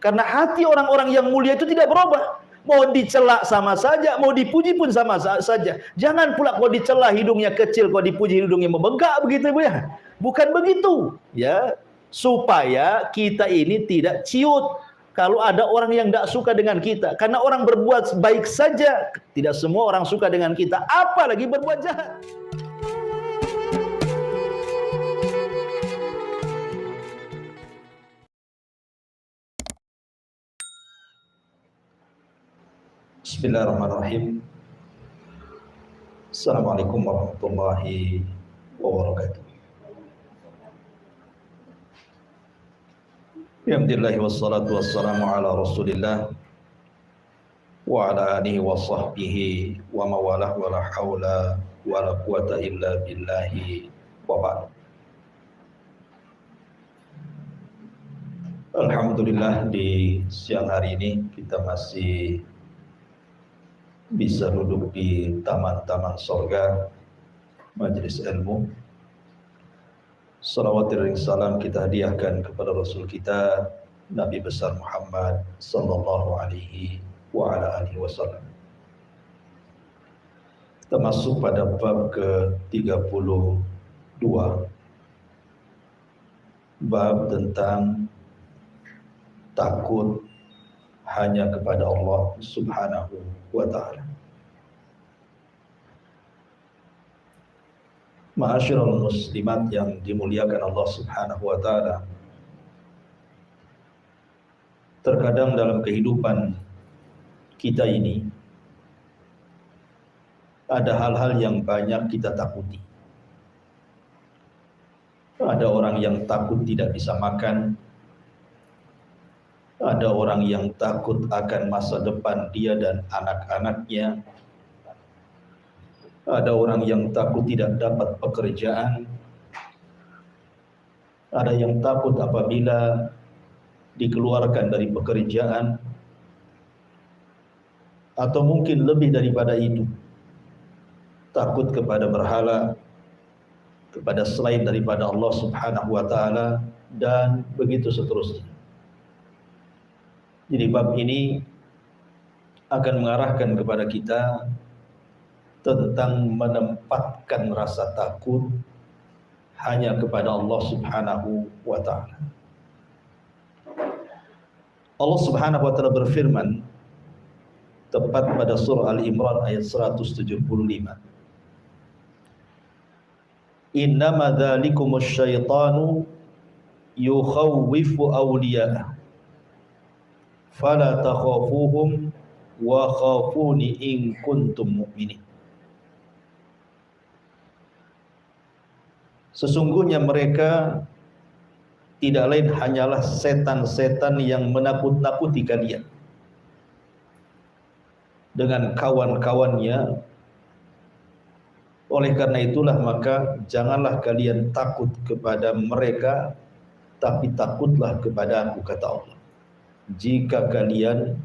Karena hati orang-orang yang mulia itu tidak berubah. Mau dicela sama saja, mau dipuji pun sama saja. Jangan pula kau dicela hidungnya kecil, kau dipuji hidungnya membengkak, begitu Bu ya. Bukan begitu, ya. Supaya kita ini tidak ciut kalau ada orang yang tidak suka dengan kita. Karena orang berbuat baik saja, tidak semua orang suka dengan kita, apalagi berbuat jahat. Bismillahirrahmanirrahim. Assalamualaikum warahmatullahi wabarakatuh. Alhamdulillah wassalatu wassalamu ala Rasulillah wa ala alihi wa sahbihi wa mawalah wa la hawla wa la quwata illa billahi wa ba'd. Alhamdulillah di siang hari ini kita masih bisa duduk di taman-taman surga majelis ilmu. Salawat dan salam kita hadiahkan kepada Rasul kita Nabi besar Muhammad sallallahu alaihi wa ala alihi wasallam. Kita masuk pada bab ke-32, bab tentang takut hanya kepada Allah Subhanahu wa ta'ala. Ma'asyiral muslimat yang dimuliakan Allah Subhanahu wa ta'ala, terkadang dalam kehidupan kita ini ada hal-hal yang banyak kita takuti. Ada orang yang takut tidak bisa makan. Ada orang yang takut akan masa depan dia dan anak-anaknya. Ada orang yang takut tidak dapat pekerjaan. Ada yang takut apabila dikeluarkan dari pekerjaan. Atau mungkin lebih daripada itu, takut kepada berhala, kepada selain daripada Allah Subhanahu wa ta'ala, dan begitu seterusnya. Jadi bab ini akan mengarahkan kepada kita tentang menempatkan rasa takut hanya kepada Allah Subhanahu wa ta'ala. Allah Subhanahu wa ta'ala berfirman tepat pada surah Al-Imran ayat 175. Innama dzalikumus syaitanu yukhawwifu awliya'ah fala takhafuhum wa khafuni in kuntum mu'minin. Sesungguhnya mereka tidak lain hanyalah setan-setan yang menakut-nakuti kalian dengan kawan-kawannya. Oleh karena itulah maka janganlah kalian takut kepada mereka, tapi takutlah kepada Aku, kata Allah, jika kalian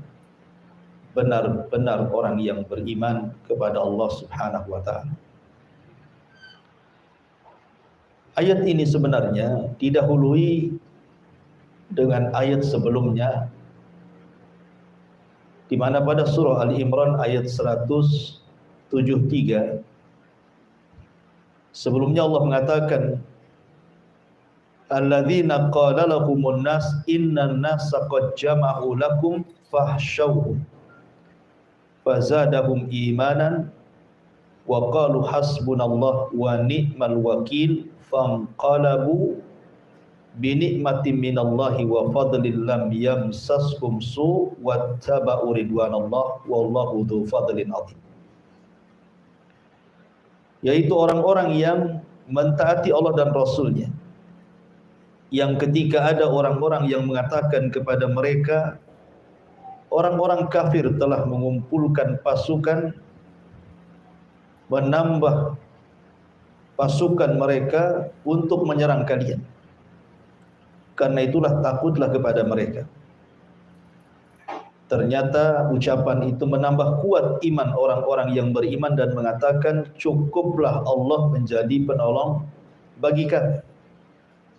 benar-benar orang yang beriman kepada Allah Subhanahu wa ta'ala. Ayat ini sebenarnya didahului dengan ayat sebelumnya, di mana pada surah Al-Imran ayat 173 sebelumnya Allah mengatakan, alladzina qala lahumun nas innan nasa qad jama'u lakum fahsyauhum fazadahum imanan wa qalu hasbunallah wa ni'mal wakil fanqalabu bi ni'matin minallahi wa fadlin lam yamsashum su wattaba'u ridwanallah wallahu dzu fadlin 'adzim. Yaitu orang-orang yang mentaati Allah dan Rasulnya, yang ketika ada orang-orang yang mengatakan kepada mereka orang-orang kafir telah mengumpulkan pasukan, menambah pasukan mereka untuk menyerang kalian, karena itulah takutlah kepada mereka. Ternyata ucapan itu menambah kuat iman orang-orang yang beriman dan mengatakan, cukuplah Allah menjadi penolong bagi kami,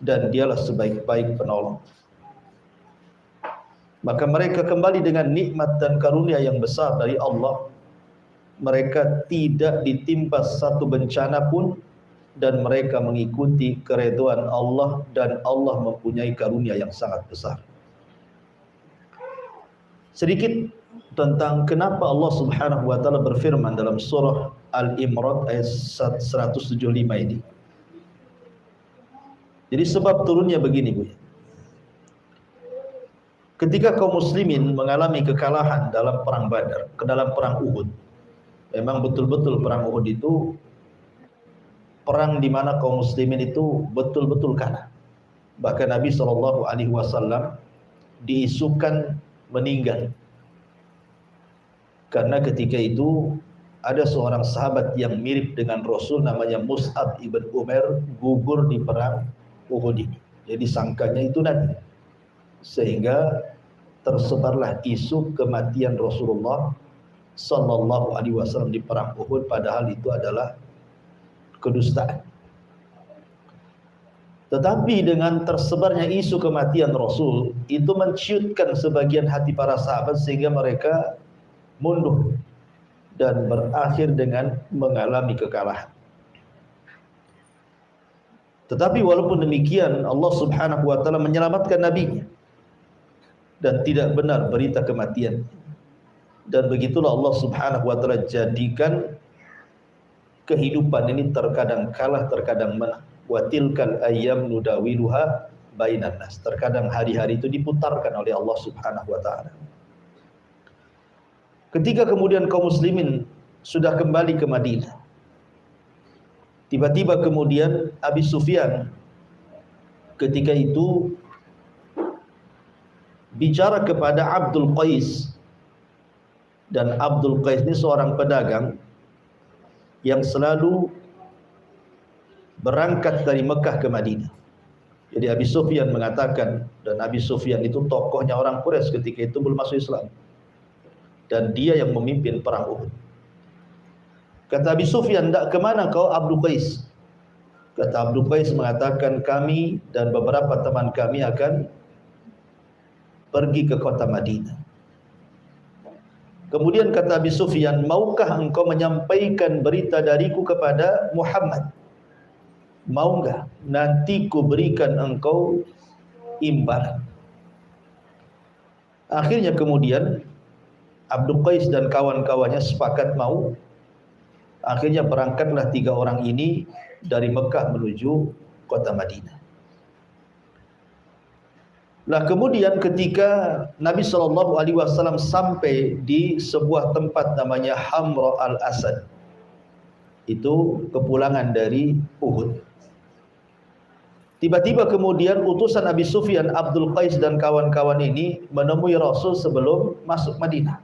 dan dialah sebaik-baik penolong. maka mereka kembali dengan nikmat dan karunia yang besar dari Allah. Mereka tidak ditimpa satu bencana pun, dan mereka mengikuti keridhaan Allah, dan Allah mempunyai karunia yang sangat besar. Sedikit tentang kenapa Allah Subhanahu wa taala berfirman dalam surah Al-Imran ayat 175 ini. Jadi sebab turunnya begini, Bu. Ketika kaum muslimin mengalami kekalahan dalam perang Badar, ke dalam perang Uhud. Memang betul-betul perang Uhud itu perang di mana kaum muslimin itu betul-betul kalah. Bahkan Nabi SAW diisukan meninggal. Karena ketika itu ada seorang sahabat yang mirip dengan Rasul namanya Mus'ab ibn Umair gugur di perang Uhud ini. Jadi sangkanya itu Nabi. Sehingga tersebarlah isu kematian Rasulullah sallallahu alaihi wasallam di perang Uhud, padahal itu adalah kedustaan. Tetapi dengan tersebarnya isu kematian Rasul, itu menciutkan sebagian hati para sahabat sehingga mereka mundur dan berakhir dengan mengalami kekalahan. Tetapi walaupun demikian, Allah Subhanahu wa taala menyelamatkan nabinya dan tidak benar berita kematian. Dan begitulah Allah Subhanahu wa taala jadikan kehidupan ini terkadang kalah, terkadang menang. Wa tilkal ayyam nudawiluha bainan nas. Terkadang hari-hari itu diputarkan oleh Allah Subhanahu wa taala. Ketika kemudian kaum muslimin sudah kembali ke Madinah, tiba-tiba kemudian Abi Sufyan ketika itu bicara kepada Abdul Qais, dan Abdul Qais ini seorang pedagang yang selalu berangkat dari Mekah ke Madinah. Jadi Abi Sufyan mengatakan, dan Abi Sufyan itu tokohnya orang Quraisy ketika itu belum masuk Islam, dan dia yang memimpin perang Uhud. Kata Abi Sufyan, "Ndak kemana kau Abdul Qais?" Kata Abdul Qais mengatakan, "Kami dan beberapa teman kami akan pergi ke kota Madinah." Kemudian kata Abi Sufyan, "Maukah engkau menyampaikan berita dariku kepada Muhammad? Mau enggak? Nanti ku berikan engkau imbalan." Akhirnya kemudian Abdul Qais dan kawan-kawannya sepakat mau. Akhirnya berangkatlah 3 orang ini dari Mekah menuju kota Madinah. Lah kemudian ketika Nabi SAW sampai di sebuah tempat namanya Hamra al-Asad, itu kepulangan dari Uhud, tiba-tiba kemudian utusan Abi Sufyan, Abdul Qais dan kawan-kawan ini menemui Rasul sebelum masuk Madinah.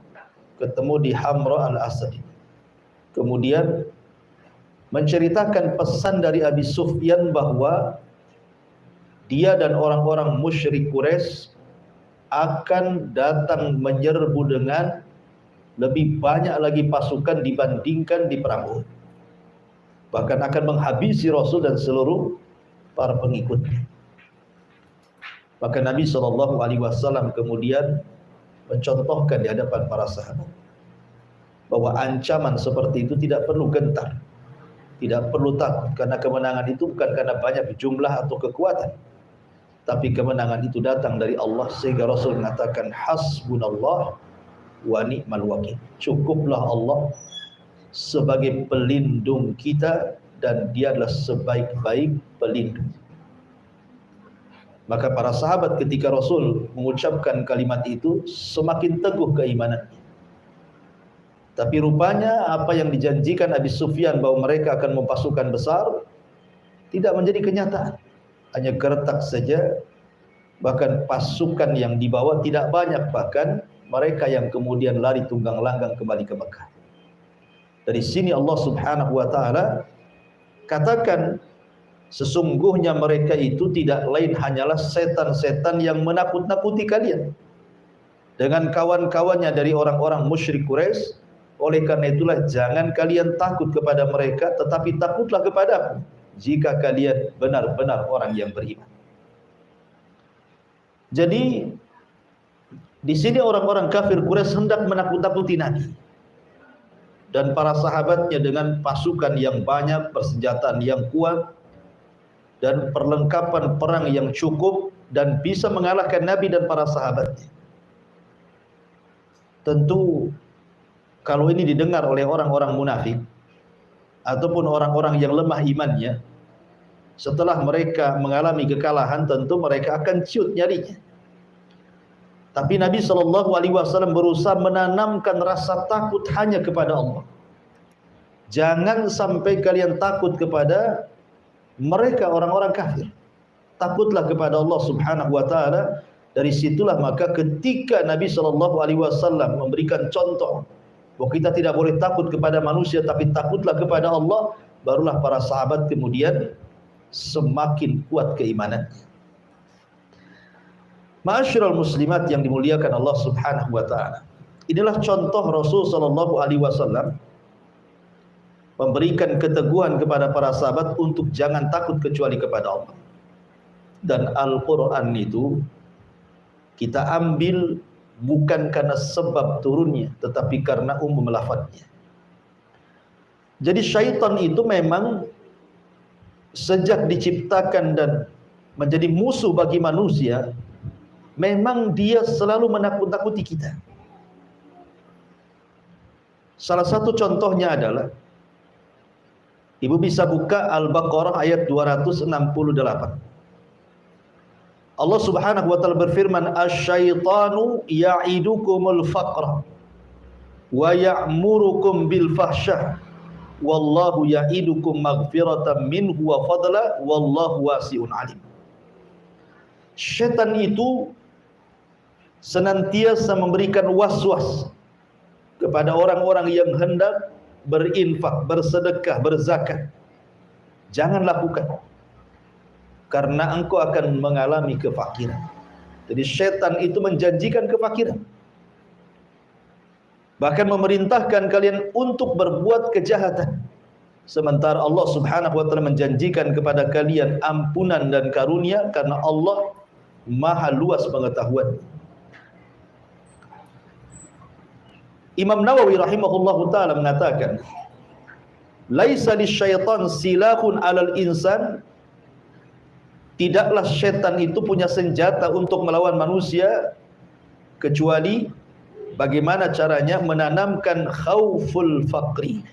Ketemu di Hamra al-Asad. Kemudian menceritakan pesan dari Abi Sufyan bahwa dia dan orang-orang musyrik Quraisy akan datang menyerbu dengan lebih banyak lagi pasukan dibandingkan di perang Uhud. Bahkan akan menghabisi Rasul dan seluruh para pengikutnya. Maka Nabi SAW kemudian mencontohkan di hadapan para sahabat bahwa ancaman seperti itu tidak perlu gentar, tidak perlu takut, karena kemenangan itu bukan karena banyak jumlah atau kekuatan, tapi kemenangan itu datang dari Allah. Sehingga Rasul mengatakan, hasbunallah wa ni'mal wakil. Cukuplah Allah sebagai pelindung kita, dan dia adalah sebaik-baik pelindung. Maka para sahabat ketika Rasul mengucapkan kalimat itu semakin teguh keimanannya. Tapi rupanya apa yang dijanjikan Abi Sufyan bahwa mereka akan mempasukan besar tidak menjadi kenyataan. Hanya gertak saja, bahkan pasukan yang dibawa tidak banyak, bahkan mereka yang kemudian lari tunggang langgang kembali ke Mekah. Dari sini Allah Subhanahu wa taala katakan, sesungguhnya mereka itu tidak lain hanyalah setan-setan yang menakut-nakuti kalian dengan kawan-kawannya dari orang-orang musyrik Quraisy. Oleh karena itulah jangan kalian takut kepada mereka, tetapi takutlah kepadaku jika kalian benar-benar orang yang beriman. Jadi Di sini orang-orang kafir Quraisy hendak menakut-nakuti Nabi dan para sahabatnya dengan pasukan yang banyak, persenjataan yang kuat, dan perlengkapan perang yang cukup, dan bisa mengalahkan Nabi dan para sahabatnya. Tentu kalau ini didengar oleh orang-orang munafik ataupun orang-orang yang lemah imannya, setelah mereka mengalami kekalahan, tentu mereka akan ciut nyarinya. Tapi Nabi SAW berusaha menanamkan rasa takut hanya kepada Allah. Jangan sampai kalian takut kepada mereka orang-orang kafir. Takutlah kepada Allah Subhanahu wa taala. Dari situlah maka ketika Nabi SAW memberikan contoh bahwa kita tidak boleh takut kepada manusia tapi takutlah kepada Allah, barulah para sahabat kemudian semakin kuat keimanan. Ma'asyiral muslimat yang dimuliakan Allah Subhanahu wa taala. Inilah contoh Rasul sallallahu alaihi wasallam memberikan keteguhan kepada para sahabat untuk jangan takut kecuali kepada Allah. Dan Al-Qur'an itu kita ambil bukan karena sebab turunnya, tetapi karena umum lafadznya. Jadi syaitan itu memang sejak diciptakan dan menjadi musuh bagi manusia, memang dia selalu menakut-nakuti kita. Salah satu contohnya adalah, ibu bisa buka Al-Baqarah ayat 268. Allah Subhanahu wa taala berfirman, "Asy-syaitanu ya'idukumul faqra wa ya'murukum bil fahsyah wallahu ya'idukum maghfiratan minhu wa fadla wallahu wasi'un alim." Syaitan itu senantiasa memberikan was-was kepada orang-orang yang hendak berinfak, bersedekah, berzakat. Jangan lakukan, karena engkau akan mengalami kefakiran. Jadi syaitan itu menjanjikan kefakiran, bahkan memerintahkan kalian untuk berbuat kejahatan, sementara Allah Subhanahu wa taala menjanjikan kepada kalian ampunan dan karunia, karena Allah Maha luas pengetahuan. Imam Nawawi rahimahullahu taala mengatakan, laisa lisyaitan silahun 'alal insan. Tidaklah syaitan itu punya senjata untuk melawan manusia, kecuali bagaimana caranya menanamkan khauful faqri.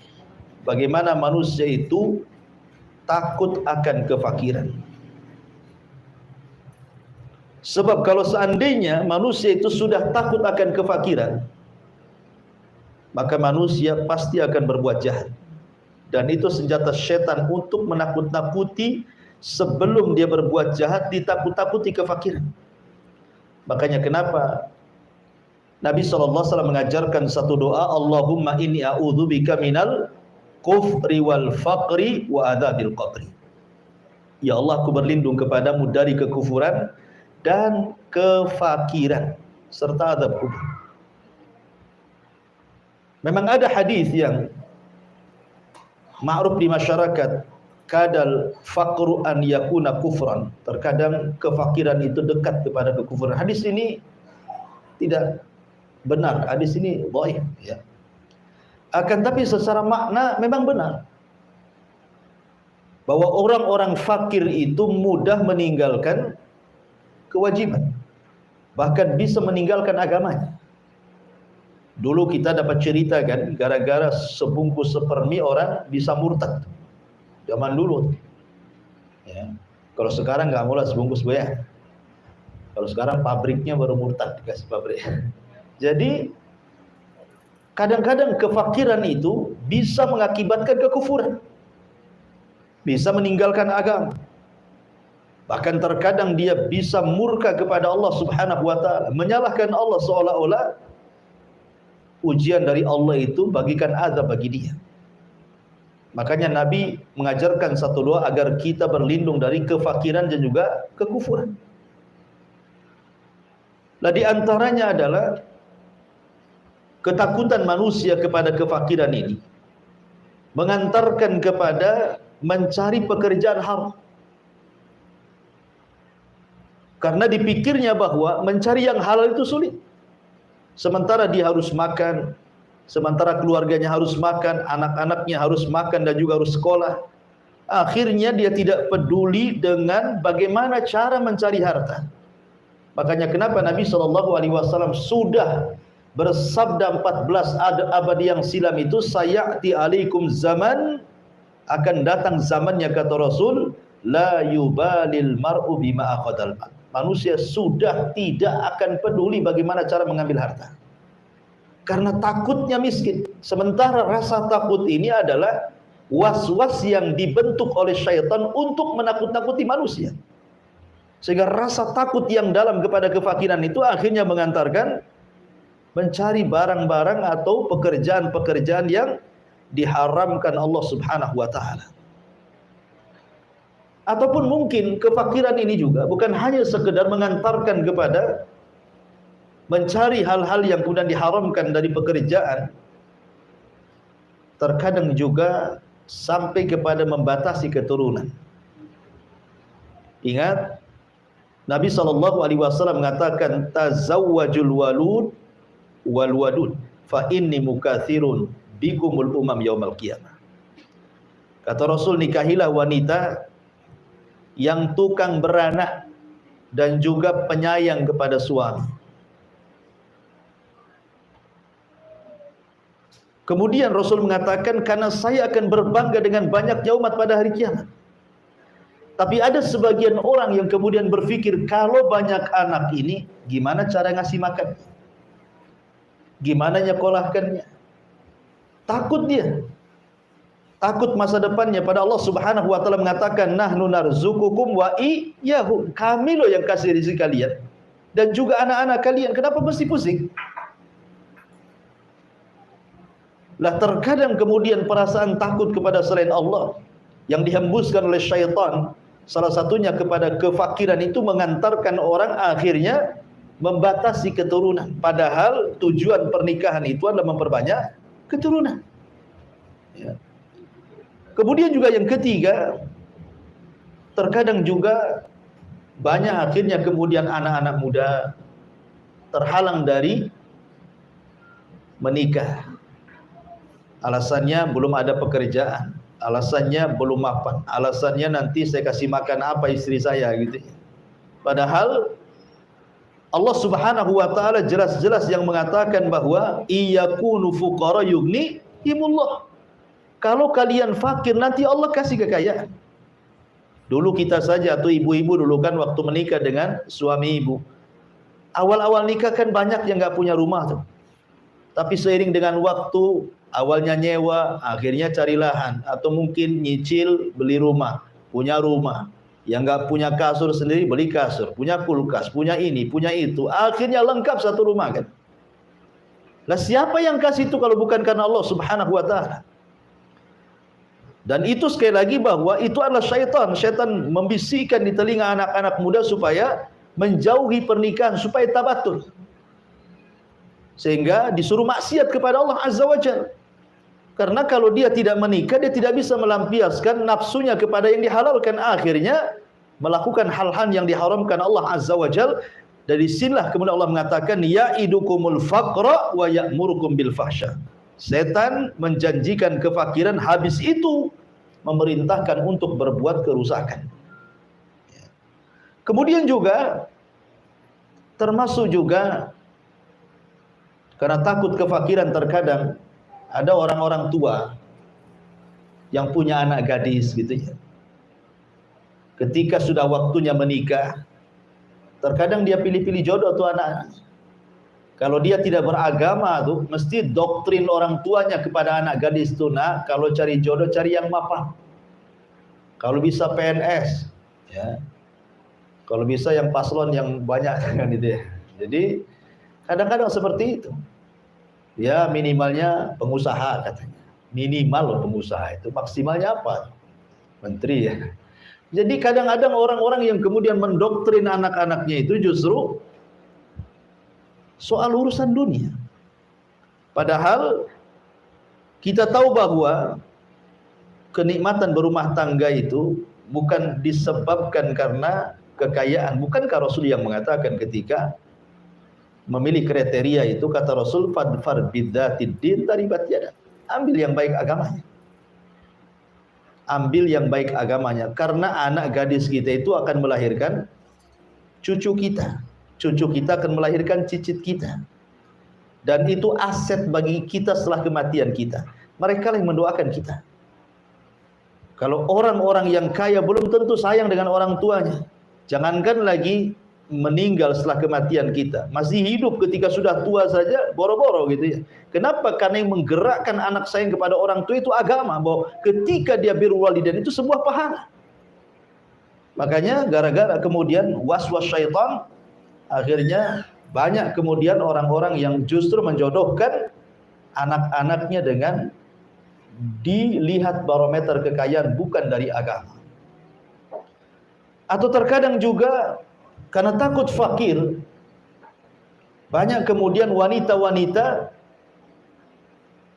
Bagaimana manusia itu takut akan kefakiran. Sebab kalau seandainya manusia itu sudah takut akan kefakiran, maka manusia pasti akan berbuat jahat. Dan itu senjata syaitan untuk menakut-nakuti. Sebelum dia berbuat jahat, ditakut-takuti kefakiran. Makanya kenapa Nabi SAW mengajarkan satu doa, Allahumma inni a'udzubika minal kufri wal faqri wa adzabil qabri. Ya Allah, aku berlindung kepadamu dari kekufuran dan kefakiran serta azab kubur. Memang ada hadis yang ma'ruf di masyarakat, kadal faqru an yakuna kufran. Terkadang kefakiran itu dekat kepada kekufuran. Hadis ini tidak benar. Hadis ini dhaif, ya. Akan tapi secara makna memang benar, bahwa orang-orang fakir itu mudah meninggalkan kewajiban, bahkan bisa meninggalkan agamanya. Dulu kita dapat cerita kan, gara-gara sebungkus sepermi orang bisa murtad. Zaman dulu, ya. Kalau sekarang nggak mulai sebungkus ya. Kalau sekarang pabriknya baru murtad, dikasih pabrik. Jadi kadang-kadang kefakiran itu bisa mengakibatkan kekufuran, bisa meninggalkan agama. Bahkan terkadang dia bisa murka kepada Allah Subhanahu wa taala, menyalahkan Allah, seolah-olah ujian dari Allah itu bagikan azab bagi dia. Makanya Nabi mengajarkan satu doa agar kita berlindung dari kefakiran dan juga kekufuran. Nah, di antaranya adalah ketakutan manusia kepada kefakiran ini mengantarkan kepada mencari pekerjaan haram. Karena dipikirnya bahwa mencari yang halal itu sulit. Sementara dia harus makan, sementara keluarganya harus makan, anak-anaknya harus makan dan juga harus sekolah. Akhirnya dia tidak peduli dengan bagaimana cara mencari harta. Makanya kenapa Nabi SAW sudah bersabda 14 abad yang silam itu, sayati alaikum zaman, akan datang zamannya kata Rasul, la yubalil mar'u bima akhadal mal. Manusia sudah tidak akan peduli bagaimana cara mengambil harta. Karena takutnya miskin. Sementara rasa takut ini adalah was-was yang dibentuk oleh syaitan untuk menakut-nakuti manusia. Sehingga rasa takut yang dalam kepada kefakiran itu akhirnya mengantarkan mencari barang-barang atau pekerjaan-pekerjaan yang diharamkan Allah Subhanahu wa taala. Ataupun mungkin kefakiran ini juga bukan hanya sekedar mengantarkan kepada mencari hal-hal yang kemudian diharamkan dari pekerjaan, terkadang juga sampai kepada membatasi keturunan. Ingat, Nabi SAW mengatakan, tazawwajul walud wal wadud fa inni mukatsirun bikumul umam yaumal qiyamah. Kata Rasul, nikahilah wanita yang tukang beranak dan juga penyayang kepada suami. Kemudian Rasul mengatakan, karena saya akan berbangga dengan banyaknya umat pada hari kiamat. Tapi ada sebagian orang yang kemudian berpikir, kalau banyak anak ini, gimana cara ngasih makan? Gimana nyekolahkannya? Takut dia. Takut masa depannya. Pada Allah Subhanahu wa taala mengatakan, nahnu narzukukum wa iyyahum. Kami loh yang kasih rezeki kalian dan juga anak-anak kalian. Kenapa mesti pusing? Lah terkadang kemudian perasaan takut kepada selain Allah yang dihembuskan oleh syaitan, salah satunya kepada kefakiran, itu mengantarkan orang akhirnya membatasi keturunan. Padahal tujuan pernikahan itu adalah memperbanyak keturunan. Ya. Kemudian juga yang ketiga, terkadang juga banyak akhirnya kemudian anak-anak muda terhalang dari menikah. Alasannya belum ada pekerjaan, alasannya belum mapan, alasannya nanti saya kasih makan apa istri saya gitu. Padahal Allah Subhanahu wa taala jelas-jelas yang mengatakan bahwa iyakunu fuqara yughnihimullah. Kalau kalian fakir nanti Allah kasih kekayaan. Dulu kita saja atau ibu-ibu dulu kan waktu menikah dengan suami ibu, awal-awal nikah kan banyak yang nggak punya rumah tuh. Tapi seiring dengan waktu, awalnya nyewa, akhirnya cari lahan, atau mungkin nyicil beli rumah, punya rumah. Yang nggak punya kasur sendiri beli kasur, punya kulkas, punya ini, punya itu, akhirnya lengkap satu rumah kan. Lah siapa yang kasih itu kalau bukan karena Allah Subhanahu wa taala? Dan itu sekali lagi bahwa itu adalah syaitan. Syaitan membisikkan di telinga anak-anak muda supaya menjauhi pernikahan, supaya tabatul. Sehingga disuruh maksiat kepada Allah Azza wa Jalla. Karena kalau dia tidak menikah, dia tidak bisa melampiaskan nafsunya kepada yang dihalalkan. Akhirnya melakukan hal-hal yang diharamkan Allah Azza wa Jalla. Dari sinilah kemudian Allah mengatakan, ya'idukumul faqra wa ya'murukum bil fahsya. Setan menjanjikan kefakiran, habis itu memerintahkan untuk berbuat kerusakan. Kemudian juga termasuk juga karena takut kefakiran, terkadang ada orang-orang tua yang punya anak gadis gitu ya. Ketika sudah waktunya menikah, terkadang dia pilih-pilih jodoh tuh anak-anak. Kalau dia tidak beragama tuh, mesti doktrin orang tuanya kepada anak gadis tuh, nah kalau cari jodoh cari yang mapan. Kalau bisa PNS, ya. Kalau bisa yang paslon yang banyak kan gitu ya. Jadi kadang-kadang seperti itu. Ya minimalnya pengusaha katanya. Minimal pengusaha itu, maksimalnya apa? Menteri ya. Jadi kadang-kadang orang-orang yang kemudian mendoktrin anak-anaknya itu justru soal urusan dunia. Padahal kita tahu bahwa kenikmatan berumah tangga itu bukan disebabkan karena kekayaan. Bukankah Rasul yang mengatakan ketika memilih kriteria itu, kata Rasul, fadfar bidzatid din taribat yadak. Ambil yang baik agamanya. Ambil yang baik agamanya, karena anak gadis kita itu akan melahirkan cucu kita. Cucu kita akan melahirkan cicit kita. Dan itu aset bagi kita setelah kematian kita. Mereka yang mendoakan kita. Kalau orang-orang yang kaya belum tentu sayang dengan orang tuanya. Jangankan lagi meninggal setelah kematian kita, masih hidup ketika sudah tua saja boro-boro gitu ya. Kenapa? Karena yang menggerakkan anak sayang kepada orang tua itu agama, bahwa ketika dia birrul walidain itu sebuah pahala. Makanya gara-gara kemudian was-was syaitan, akhirnya banyak kemudian orang-orang yang justru menjodohkan anak-anaknya dengan dilihat barometer kekayaan bukan dari agama. Atau terkadang juga karena takut fakir, banyak kemudian wanita-wanita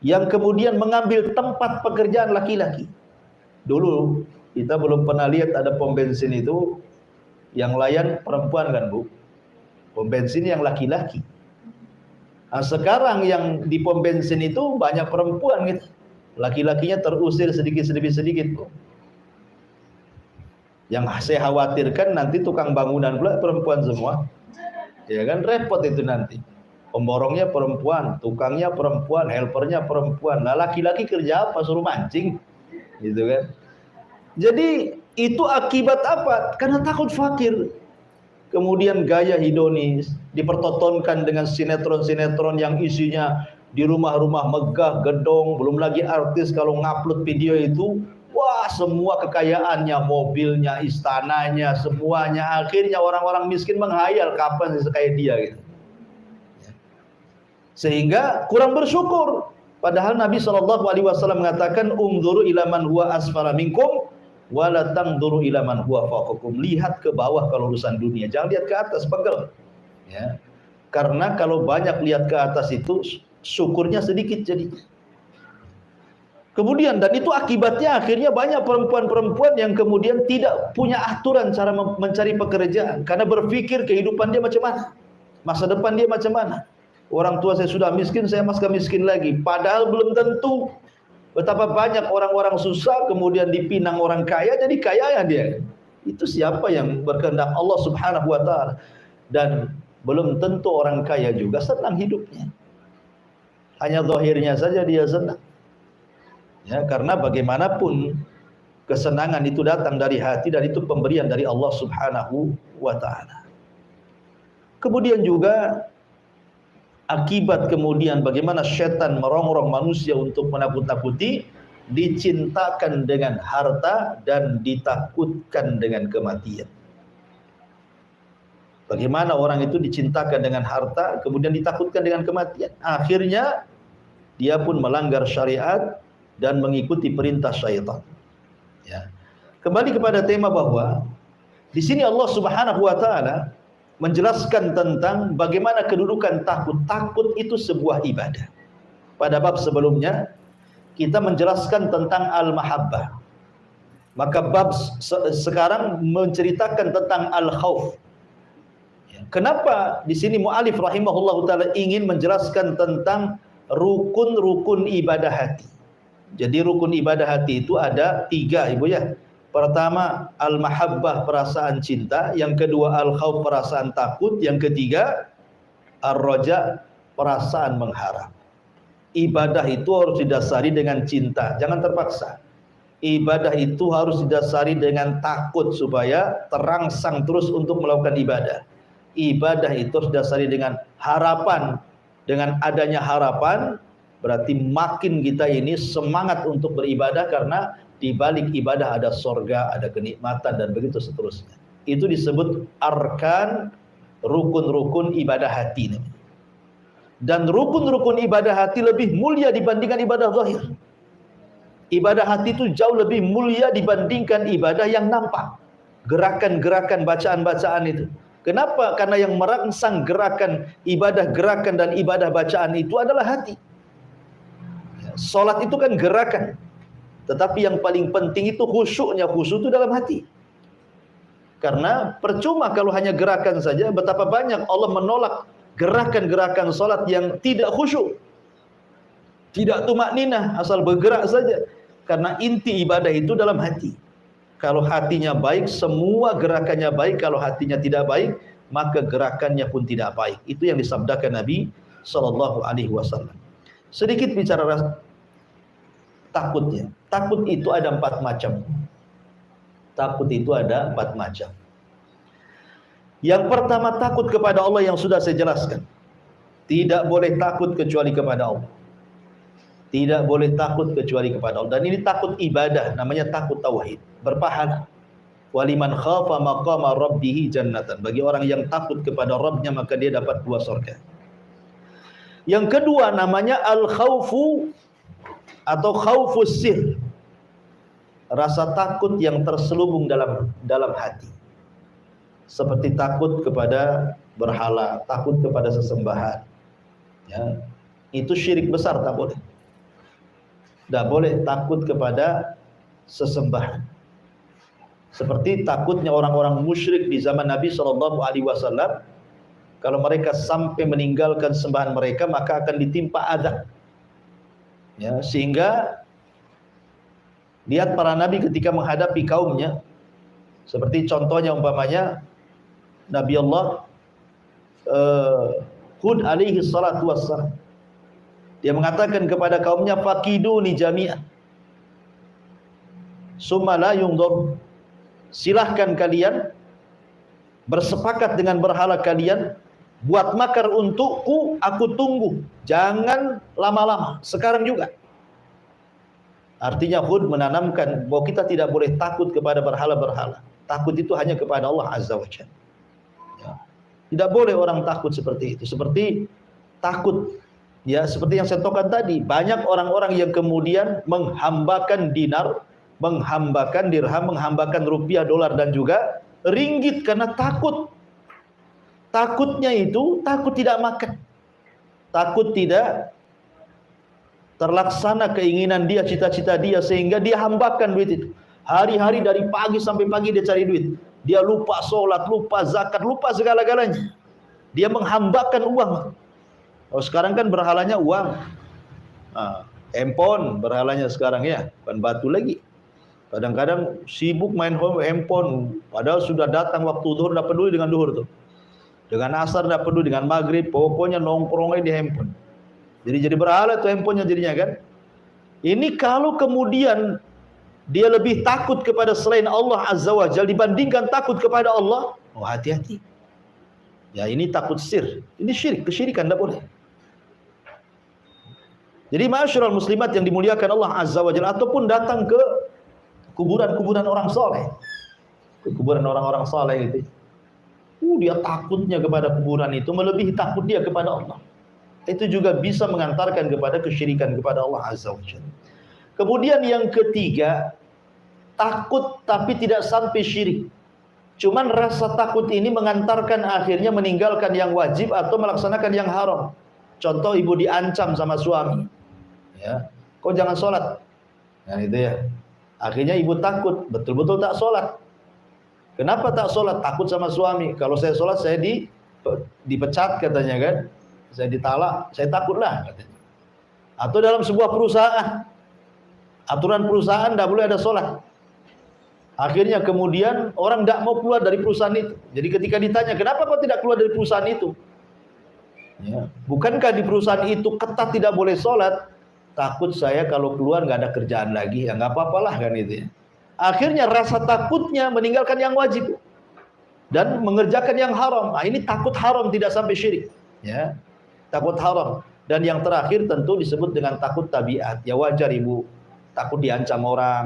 yang kemudian mengambil tempat pekerjaan laki-laki. Dulu kita belum pernah lihat ada pom bensin itu yang layan perempuan kan Bu? Pom bensin yang laki-laki. Nah, sekarang yang di pom bensin itu banyak perempuan gitu. Laki-lakinya terusir sedikit Bu. Yang saya khawatirkan nanti tukang bangunan pula perempuan semua. Ya kan, repot itu nanti. Pemborongnya perempuan, tukangnya perempuan, helpernya perempuan. Nah, laki-laki kerja apa? Suruh mancing. Gitu kan. Jadi itu akibat apa? Karena takut fakir. Kemudian gaya hedonis dipertontonkan dengan sinetron-sinetron yang isinya di rumah-rumah megah, gedong, belum lagi artis kalau ngupload video itu, wah, semua kekayaannya, mobilnya, istananya, semuanya. Akhirnya orang-orang miskin menghayal kapan sih kayak dia gitu. Sehingga kurang bersyukur. Padahal Nabi SAW mengatakan, "Unzuru ila man huwa asfala minkum wa la tanzuru ila man huwa fawqakum." Lihat ke bawah kalau urusan dunia, jangan lihat ke atas, pegel. Ya. Karena kalau banyak lihat ke atas itu syukurnya sedikit jadi. Kemudian, dan itu akibatnya akhirnya banyak perempuan-perempuan yang kemudian tidak punya aturan cara mencari pekerjaan. Karena berpikir kehidupan dia macam mana, masa depan dia macam mana. Orang tua saya sudah miskin, saya masih miskin lagi. Padahal belum tentu. Betapa banyak orang-orang susah kemudian dipinang orang kaya, jadi kaya ya dia. Itu siapa yang berkehendak Allah Subhanahu wa taala. Dan belum tentu orang kaya juga senang hidupnya. Hanya zahirnya saja dia senang. Ya, karena bagaimanapun kesenangan itu datang dari hati dan itu pemberian dari Allah Subhanahu wa taala. Kemudian juga akibat kemudian bagaimana setan merongrong manusia untuk menakut-nakuti, dicintakan dengan harta dan ditakutkan dengan kematian. Bagaimana orang itu dicintakan dengan harta kemudian ditakutkan dengan kematian. Akhirnya dia pun melanggar syariat dan mengikuti perintah syaitan. Ya. Kembali kepada tema bahwa di sini Allah Subhanahu wa taala menjelaskan tentang bagaimana kedudukan takut. Takut itu sebuah ibadah. Pada bab sebelumnya kita menjelaskan tentang al-mahabbah. Maka bab sekarang menceritakan tentang al-khauf. Kenapa di sini mu'alif rahimahullahu taala ingin menjelaskan tentang rukun-rukun ibadah hati. Jadi rukun ibadah hati itu ada 3 Ibu ya. Pertama al-mahabbah, perasaan cinta. Yang kedua al-khauf, perasaan takut. Yang ketiga ar-raja, perasaan mengharap. Ibadah itu harus didasari dengan cinta, jangan terpaksa. Ibadah itu harus didasari dengan takut supaya terangsang terus untuk melakukan ibadah. Ibadah itu harus didasari dengan harapan. Dengan adanya harapan berarti makin kita ini semangat untuk beribadah, karena di balik ibadah ada sorga, ada kenikmatan dan begitu seterusnya. Itu disebut arkan, rukun-rukun ibadah hati. Dan rukun-rukun ibadah hati lebih mulia dibandingkan ibadah zahir. Ibadah hati itu jauh lebih mulia dibandingkan ibadah yang nampak. Gerakan-gerakan, bacaan-bacaan itu. Kenapa? Karena yang merangsang gerakan dan ibadah bacaan itu adalah hati. Salat itu kan gerakan. Tetapi yang paling penting itu khusyuknya. Khusyuk itu dalam hati. Karena percuma kalau hanya gerakan saja. Betapa banyak Allah menolak gerakan-gerakan salat yang tidak khusyuk, tidak tumakninah, asal bergerak saja. Karena inti ibadah itu dalam hati. Kalau hatinya baik, semua gerakannya baik. Kalau hatinya tidak baik, maka gerakannya pun tidak baik. Itu yang disabdakan Nabi sallallahu alaihi wasallam. Sedikit bicara takutnya. Takut itu ada 4 macam. Takut itu ada 4 macam. Yang pertama, takut kepada Allah yang sudah saya jelaskan. Tidak boleh takut kecuali kepada Allah. Tidak boleh takut kecuali kepada Allah. Dan ini takut ibadah, namanya takut tauhid, berpahala. Waliman khafa maqama rabbih jannatan. Bagi orang yang takut kepada Rabbnya, maka dia dapat 2 surga. Yang kedua namanya al-khaufu atau khaufus sir. Rasa takut yang terselubung dalam hati. Seperti takut kepada berhala, takut kepada sesembahan. Ya, itu syirik besar, tak boleh. Tak boleh takut kepada sesembahan. Seperti takutnya orang-orang musyrik di zaman Nabi sallallahu alaihi wasallam, kalau mereka sampai meninggalkan sembahan mereka, maka akan ditimpa azab. Ya, sehingga lihat para nabi ketika menghadapi kaumnya, seperti contohnya umpamanya Nabi Allah Hud alaihi salatu wassalam. Dia mengatakan kepada kaumnya, fakiduni jami'an summa la yundur. Silahkan kalian bersepakat dengan berhala kalian, buat makar untukku, aku tunggu. Jangan lama-lama, sekarang juga. Artinya Hud menanamkan bahwa kita tidak boleh takut kepada berhala-berhala. Takut itu hanya kepada Allah Azza wa Jalla. Ya. Tidak boleh orang takut seperti itu. Seperti takut, ya, seperti yang saya tokan tadi, banyak orang-orang yang kemudian menghambakan dinar, menghambakan dirham, menghambakan rupiah, dolar dan juga ringgit karena takut. Takutnya itu takut tidak makan, takut tidak terlaksana keinginan dia, cita-cita dia, sehingga dia hambakan duit itu. Hari-hari dari pagi sampai pagi dia cari duit. Dia lupa sholat, lupa zakat, lupa segala-galanya. Dia menghambakan uang. Oh, sekarang kan berhalanya uang. Handphone berhalanya sekarang, ya, bukan batu lagi. Kadang-kadang sibuk main handphone, padahal sudah datang waktu zuhur, tidak peduli dengan zuhur tuh. Dengan asar tidak peduli, dengan maghrib, pokoknya nongkrongnya di handphone. Jadi berhala tuh handphonenya jadinya kan. Ini kalau kemudian dia lebih takut kepada selain Allah Azza wa Jalla dibandingkan takut kepada Allah, oh hati-hati. Ya, ini takut sir. Ini syirik, kesyirikan, tidak boleh. Jadi ma'asyiral muslimat yang dimuliakan Allah Azza wa Jalla, ataupun datang ke kuburan-kuburan orang soleh, ke kuburan orang-orang soleh gitu. Dia takutnya kepada kuburan itu melebihi takut dia kepada Allah. Itu juga bisa mengantarkan kepada kesyirikan kepada Allah Azza wa Jalla. Kemudian yang ketiga, takut tapi tidak sampai syirik. Cuman rasa takut ini mengantarkan akhirnya meninggalkan yang wajib atau melaksanakan yang haram. Contoh, ibu diancam sama suami, ya, kau jangan sholat, nah itu ya. Akhirnya ibu takut, betul-betul tak sholat. Kenapa tak sholat? Takut sama suami. Kalau saya sholat saya dipecat katanya kan, saya ditalak, saya takutlah katanya. Atau dalam sebuah perusahaan, aturan perusahaan tidak boleh ada sholat. Akhirnya kemudian orang tidak mau keluar dari perusahaan itu. Jadi ketika ditanya, kenapa kau tidak keluar dari perusahaan itu? Ya, bukankah di perusahaan itu ketat tidak boleh sholat? Takut saya kalau keluar nggak ada kerjaan lagi. Ya nggak apa-apalah kan itu ya. Akhirnya rasa takutnya meninggalkan yang wajib dan mengerjakan yang haram. Nah, ini takut haram, tidak sampai syirik. Ya, takut haram. Dan yang terakhir tentu disebut dengan takut tabiat. Ya wajar ibu takut diancam orang.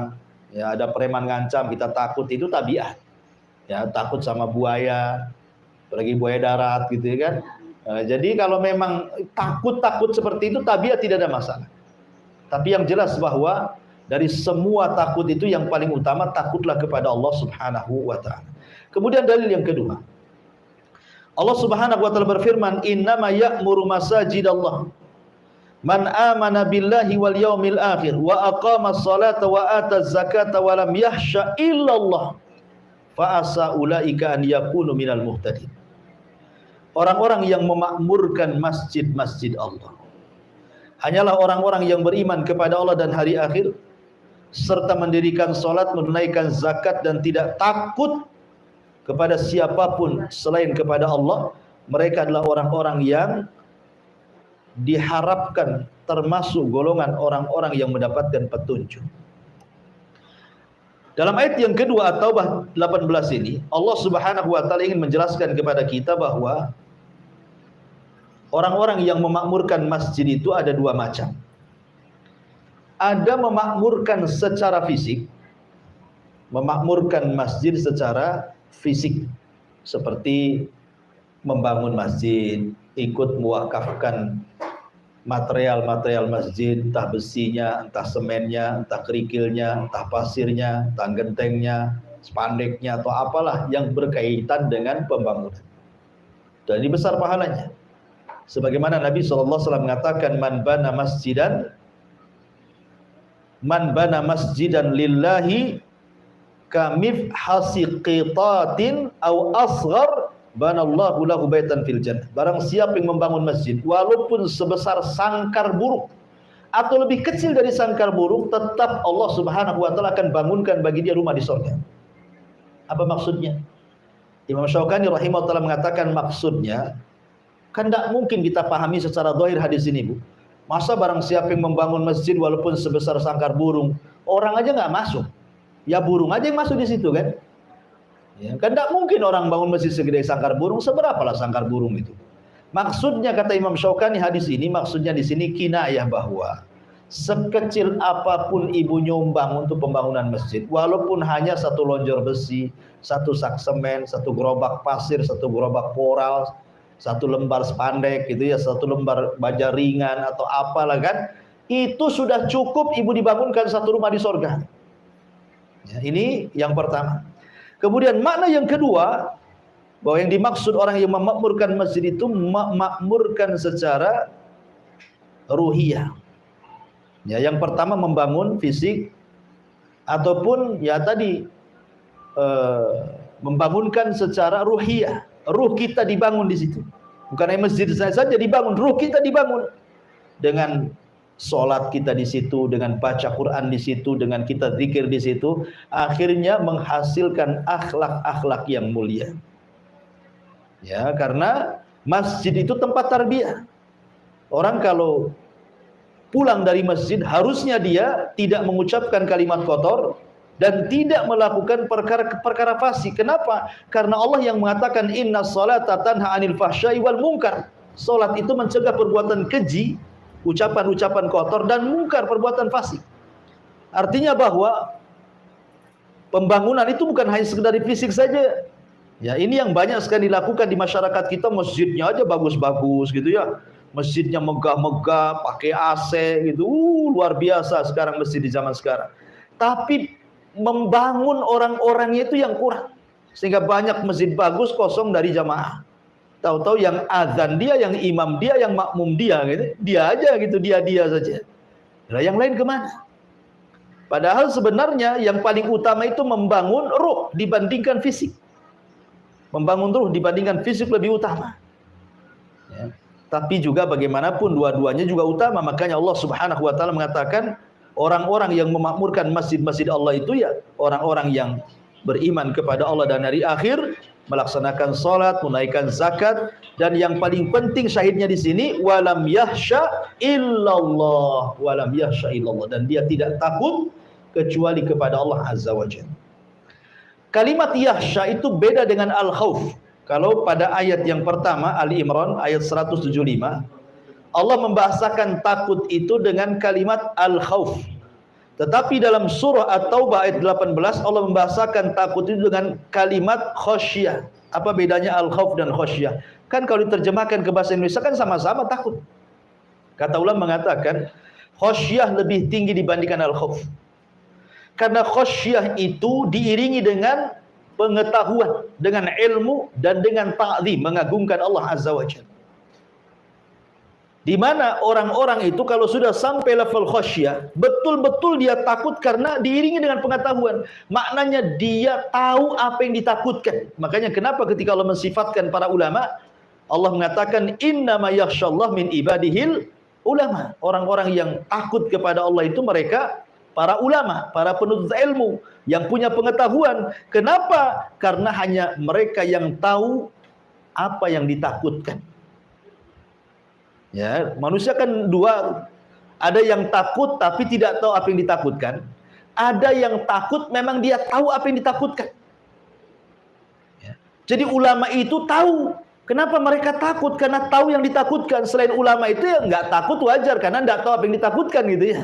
Ya, ada preman ngancam, kita takut, itu tabiat. Ya, takut sama buaya, apalagi buaya darat gitu kan. Jadi kalau memang takut seperti itu tabiat, tidak ada masalah. Tapi yang jelas bahwa dari semua takut itu yang paling utama takutlah kepada Allah Subhanahu wa taala. Kemudian dalil yang kedua. Allah Subhanahu wa taala berfirman, "Innama ya'muru masajidallah man amana billahi wal yaumil akhir wa aqama as-salata wa ata az-zakata wa lam yahsha illallah fa asa ulaika an yakunu minal muhtadin." orang-orang yang memakmurkan masjid-masjid Allah. Hanyalah orang-orang yang beriman kepada Allah dan hari akhir, serta mendirikan salat, menunaikan zakat, dan tidak takut kepada siapapun selain kepada Allah. Mereka adalah orang-orang yang diharapkan termasuk golongan orang-orang yang mendapatkan petunjuk. Dalam ayat yang kedua At-Taubah 18 ini, Allah Subhanahu wa taala ingin menjelaskan kepada kita bahwa orang-orang yang memakmurkan masjid itu ada dua macam. Ada memakmurkan secara fisik, memakmurkan masjid secara fisik, seperti membangun masjid, ikut mewakafkan material-material masjid, entah besinya, entah semennya, entah kerikilnya, entah pasirnya, entah gentengnya, spandeknya, atau apalah yang berkaitan dengan pembangunan. Dan ini besar pahalanya. Sebagaimana Nabi SAW mengatakan, man bana masjidan lillahi kamif hasiqitatin au asghar banallahu lahu baitan fil jannah. Barang siapa yang membangun masjid walaupun sebesar sangkar burung atau lebih kecil dari sangkar burung, tetap Allah Subhanahu wa taala akan bangunkan bagi dia rumah di surga. Apa maksudnya? Imam Syaukani rahimahullah mengatakan maksudnya, kan tidak mungkin kita pahami secara zahir hadis ini, Bu. Masa barang siapa yang membangun masjid walaupun sebesar sangkar burung, orang aja nggak masuk, ya burung aja yang masuk di situ kan? Ya, kan tidak mungkin orang bangun masjid segede sangkar burung. Seberapalah sangkar burung itu? Maksudnya kata Imam Syaukani hadis ini, maksudnya di sini kinayah bahwa sekecil apapun ibu nyumbang untuk pembangunan masjid, walaupun hanya satu lonjor besi, satu sak semen, satu gerobak pasir, satu gerobak koral, satu lembar spandek gitu ya, satu lembar baja ringan atau apalah kan, itu sudah cukup ibu dibangunkan satu rumah di surga. Ya, ini yang pertama. Kemudian makna yang kedua, bahwa yang dimaksud orang yang memakmurkan masjid itu memakmurkan secara ruhiyah. Ya, yang pertama membangun fisik, ataupun ya tadi membangunkan secara ruhiyah. Ruh kita dibangun di situ. Bukan hanya masjid saja dibangun, ruh kita dibangun dengan sholat kita di situ, dengan baca Quran di situ, dengan kita zikir di situ, akhirnya menghasilkan akhlak-akhlak yang mulia. Ya, karena masjid itu tempat tarbiyah. Orang kalau pulang dari masjid, harusnya dia tidak mengucapkan kalimat kotor dan tidak melakukan perkara fasik. Kenapa? Karena Allah yang mengatakan inna sholata tanha 'anil fahsya'i wal munkar. Salat itu mencegah perbuatan keji, ucapan-ucapan kotor, dan mungkar, perbuatan fasik. Artinya bahwa pembangunan itu bukan hanya sekedar fisik saja. Ya, ini yang banyak sekali dilakukan di masyarakat kita, masjidnya aja bagus-bagus gitu ya. Masjidnya megah-megah, pakai AC gitu. Luar biasa sekarang masjid di zaman sekarang. Tapi membangun orang-orangnya itu yang kurang. Sehingga banyak masjid bagus kosong dari jamaah. Tahu-tahu yang azan dia, yang imam dia, yang makmum dia gitu. Dia aja gitu, dia saja. Nah, yang lain kemana? Padahal sebenarnya yang paling utama itu membangun ruh dibandingkan fisik. Membangun ruh dibandingkan fisik lebih utama. Ya. Tapi juga bagaimanapun dua-duanya juga utama. Makanya Allah Subhanahu wa taala mengatakan orang-orang yang memakmurkan masjid-masjid Allah itu ya orang-orang yang beriman kepada Allah dan hari akhir, melaksanakan salat, menunaikan zakat, dan yang paling penting syahidnya di sini walam yahsya illallah, walam yahsya illallah, dan dia tidak takut kecuali kepada Allah Azza wa Jalla. Kalimat yahsya itu beda dengan al-khauf. Kalau pada ayat yang pertama Ali Imran ayat 175, Allah membahasakan takut itu dengan kalimat al-khauf. Tetapi dalam surah At-Taubah ayat 18 Allah membahasakan takut itu dengan kalimat khasyah. Apa bedanya al-khauf dan khasyah? Kan kalau diterjemahkan ke bahasa Indonesia kan sama-sama takut. Kata ulama mengatakan khasyah lebih tinggi dibandingkan al-khauf. Karena khasyah itu diiringi dengan pengetahuan, dengan ilmu, dan dengan ta'zim, mengagungkan Allah Azza wa Jalla. Di mana orang-orang itu kalau sudah sampai level khasyah, betul-betul dia takut karena diiringi dengan pengetahuan. Maknanya dia tahu apa yang ditakutkan. Makanya kenapa ketika Allah mensifatkan para ulama, Allah mengatakan innama yakhsyallah min ibadihil ulama. Orang-orang yang takut kepada Allah itu mereka para ulama, para penuntut ilmu yang punya pengetahuan. Kenapa? Karena hanya mereka yang tahu apa yang ditakutkan. Ya, manusia kan dua, ada yang takut tapi tidak tahu apa yang ditakutkan. Ada yang takut memang dia tahu apa yang ditakutkan. Ya. Jadi ulama itu tahu. Kenapa mereka takut? Karena tahu yang ditakutkan. Selain ulama itu ya nggak takut wajar karena nggak tahu apa yang ditakutkan gitu ya.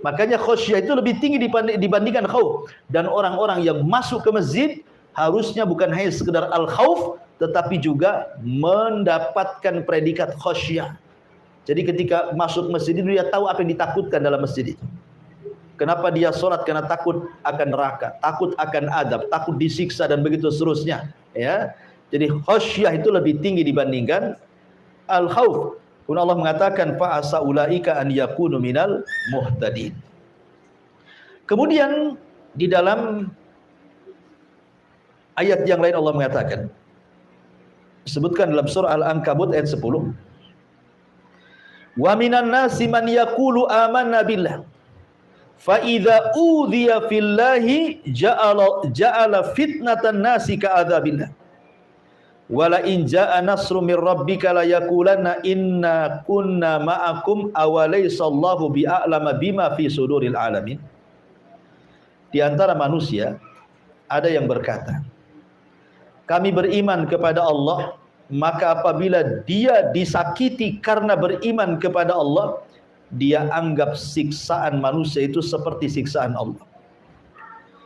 Makanya khasyah itu lebih tinggi dibandingkan khauf. Dan orang-orang yang masuk ke masjid harusnya bukan hanya sekedar al-khauf, tetapi juga mendapatkan predikat khasyah. Jadi ketika masuk masjid itu dia tahu apa yang ditakutkan dalam masjid itu. Kenapa dia sholat? Karena takut akan neraka, takut akan adab, takut disiksa dan begitu seterusnya. Ya, jadi khasyah itu lebih tinggi dibandingkan al-khauf. Kemudian Allah mengatakan fa asa ulaika an yakunu minal muhtadin. Kemudian di dalam ayat yang lain Allah mengatakan, disebutkan dalam surah Al-Ankabut ayat 10. Wa minan nasi man yaqulu amanna billah fa idza udhiya fillahi ja'ala fitnatan nasi ka'adzabillah wala in ja'a nasrun mir rabbika la yaqulanna inna kunna ma'akum awalaysa Allahu bi'a'lama bima fi suduril alamin. Di antara manusia ada yang berkata, kami beriman kepada Allah, maka apabila dia disakiti karena beriman kepada Allah, dia anggap siksaan manusia itu seperti siksaan Allah.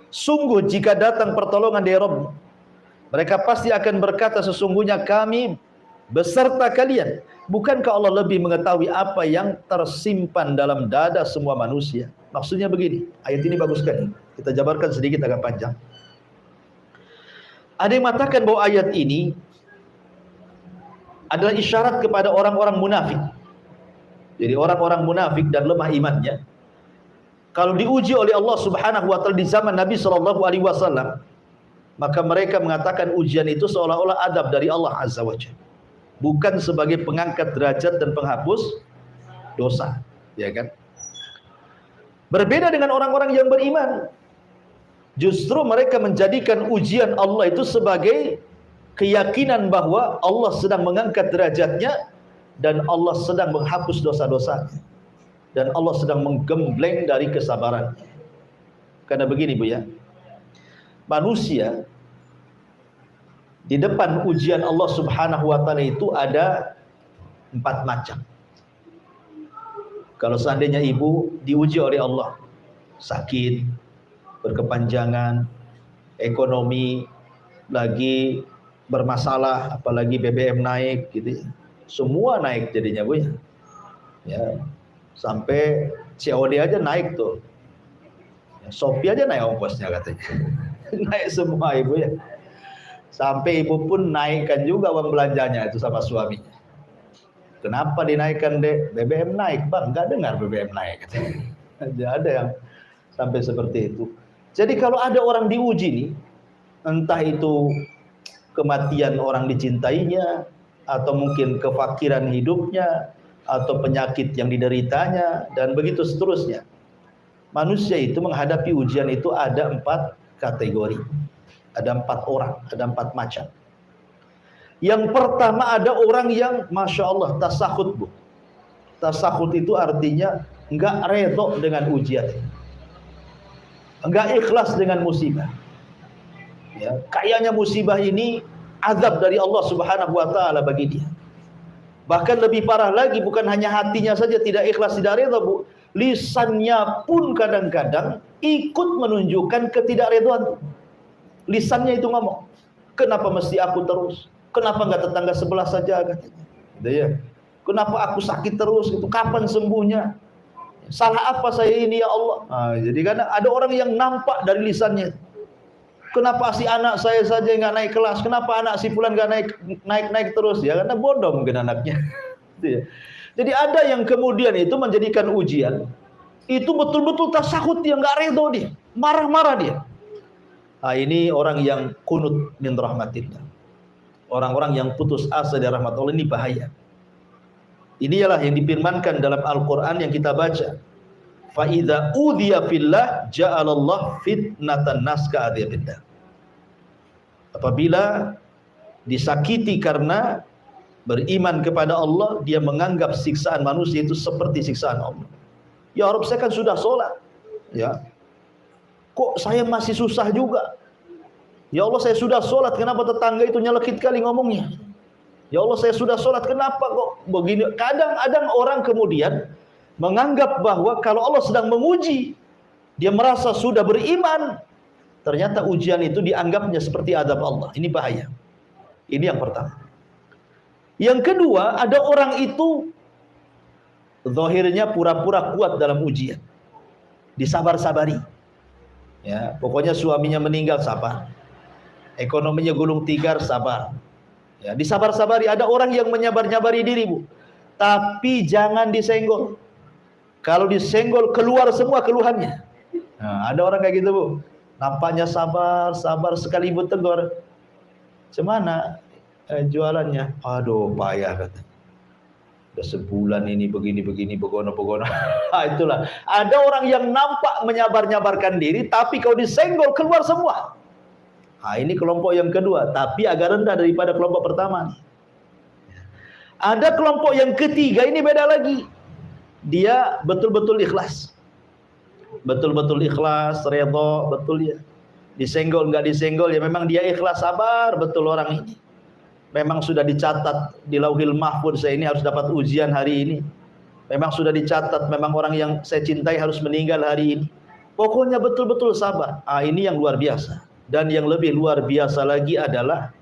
Sungguh jika datang pertolongan dari Rabb, mereka pasti akan berkata sesungguhnya kami beserta kalian. Bukankah Allah lebih mengetahui apa yang tersimpan dalam dada semua manusia? Maksudnya begini, ayat ini bagus sekali. Kita jabarkan sedikit agak panjang. Ada yang mengatakan bahwa ayat ini adalah isyarat kepada orang-orang munafik. Jadi orang-orang munafik dan lemah imannya, kalau diuji oleh Allah Subhanahu wa taala di zaman Nabi sallallahu alaihi wasallam, maka mereka mengatakan ujian itu seolah-olah adab dari Allah Azza wa Jalla, bukan sebagai pengangkat derajat dan penghapus dosa, ya kan? Berbeda dengan orang-orang yang beriman. Justru mereka menjadikan ujian Allah itu sebagai keyakinan bahwa Allah sedang mengangkat derajatnya dan Allah sedang menghapus dosa-dosanya dan Allah sedang menggembleng dari kesabaran. Karena begini Bu ya, manusia di depan ujian Allah Subhanahu wa taala itu ada 4 macam. Kalau seandainya ibu diuji oleh Allah, sakit, berkepanjangan, ekonomi lagi bermasalah, apalagi BBM naik gitu ya. Semua naik jadinya Bu ya. Ya, sampai COD aja naik tuh. Ya, Shopee aja naik ongkosnya katanya. Naik semua Ibu ya. Sampai ibu pun naikkan juga uang belanjanya itu sama suaminya. Kenapa dinaikkan Dek? BBM naik Bang, nggak dengar BBM naik katanya. Ada yang sampai seperti itu. Jadi kalau ada orang diuji nih, entah itu kematian orang dicintainya, atau mungkin kefakiran hidupnya, atau penyakit yang dideritanya, dan begitu seterusnya. Manusia itu menghadapi ujian itu ada 4 kategori. Ada 4 orang, ada 4 macam. Yang pertama ada orang yang Masya Allah tasahud Bu. Tasahud itu artinya enggak redho dengan ujian, enggak ikhlas dengan musibah. Ya, kayaknya musibah ini azab dari Allah Subhanahu wa taala bagi dia. Bahkan lebih parah lagi, bukan hanya hatinya saja tidak ikhlas, tidak redha Bu, lisannya pun kadang-kadang ikut menunjukkan ketidakredhoan. Lisannya itu ngomong, kenapa mesti aku terus? Kenapa enggak tetangga sebelah saja katanya. Gitu ya. Kenapa aku sakit terus? Itu kapan sembuhnya? Salah apa saya ini ya Allah? Nah, jadi karena ada orang yang nampak dari lisannya. Kenapa si anak saya saja nggak naik kelas? Kenapa anak si fulan nggak naik terus? Ya karena bodoh mungkin anaknya. Jadi ada yang kemudian itu menjadikan ujian itu betul-betul tasahud, dia nggak redho, dia marah-marah dia. Nah, ini orang yang kunut min rahmatillah. Orang-orang yang putus asa dari rahmat Allah ini bahaya. Inilah yang difirmankan dalam Al-Quran yang kita baca. Fa idza udhiya fillah ja'alallah fitnatan nas ka'adzabillah. Apabila disakiti karena beriman kepada Allah, dia menganggap siksaan manusia itu seperti siksaan Allah. Ya Rabb, saya kan sudah sholat, ya, kok saya masih susah juga. Ya Allah, saya sudah sholat, kenapa tetangga itu nyelekit kali ngomongnya? Ya Allah, saya sudah sholat, kenapa kok begini? Kadang-kadang orang kemudian menganggap bahwa kalau Allah sedang menguji, dia merasa sudah beriman, ternyata ujian itu dianggapnya seperti azab Allah. Ini bahaya. Ini yang pertama. Yang kedua, ada orang itu zahirnya pura-pura kuat dalam ujian, disabar-sabari. Ya, pokoknya suaminya meninggal sabar, ekonominya gulung tikar sabar. Ya, disabar-sabari. Ada orang yang menyabar-nyabari diri, Bu. Tapi jangan disenggol. Kalau disenggol keluar semua keluhannya. Nah, ada orang kayak gitu, Bu. Nampaknya sabar, sabar, sekali Ibu tegur, "Cemana jualannya?" "Aduh, payah," kata. "Udah sebulan ini begini-begini, begono-begono." Itulah. Ada orang yang nampak menyabar-nyabarkan diri, tapi kalau disenggol keluar semua. Ini kelompok yang kedua, tapi agak rendah daripada kelompok pertama. Ada kelompok yang ketiga, ini beda lagi. Dia betul-betul ikhlas. Betul-betul ikhlas, redha, betul ya. Disenggol nggak disenggol ya memang dia ikhlas, sabar betul orang ini. Memang sudah dicatat di Lauhil Mahfuz, saya ini harus dapat ujian hari ini. Memang sudah dicatat, memang orang yang saya cintai harus meninggal hari ini. Pokoknya betul-betul sabar. Ini yang luar biasa. Dan yang lebih luar biasa lagi adalah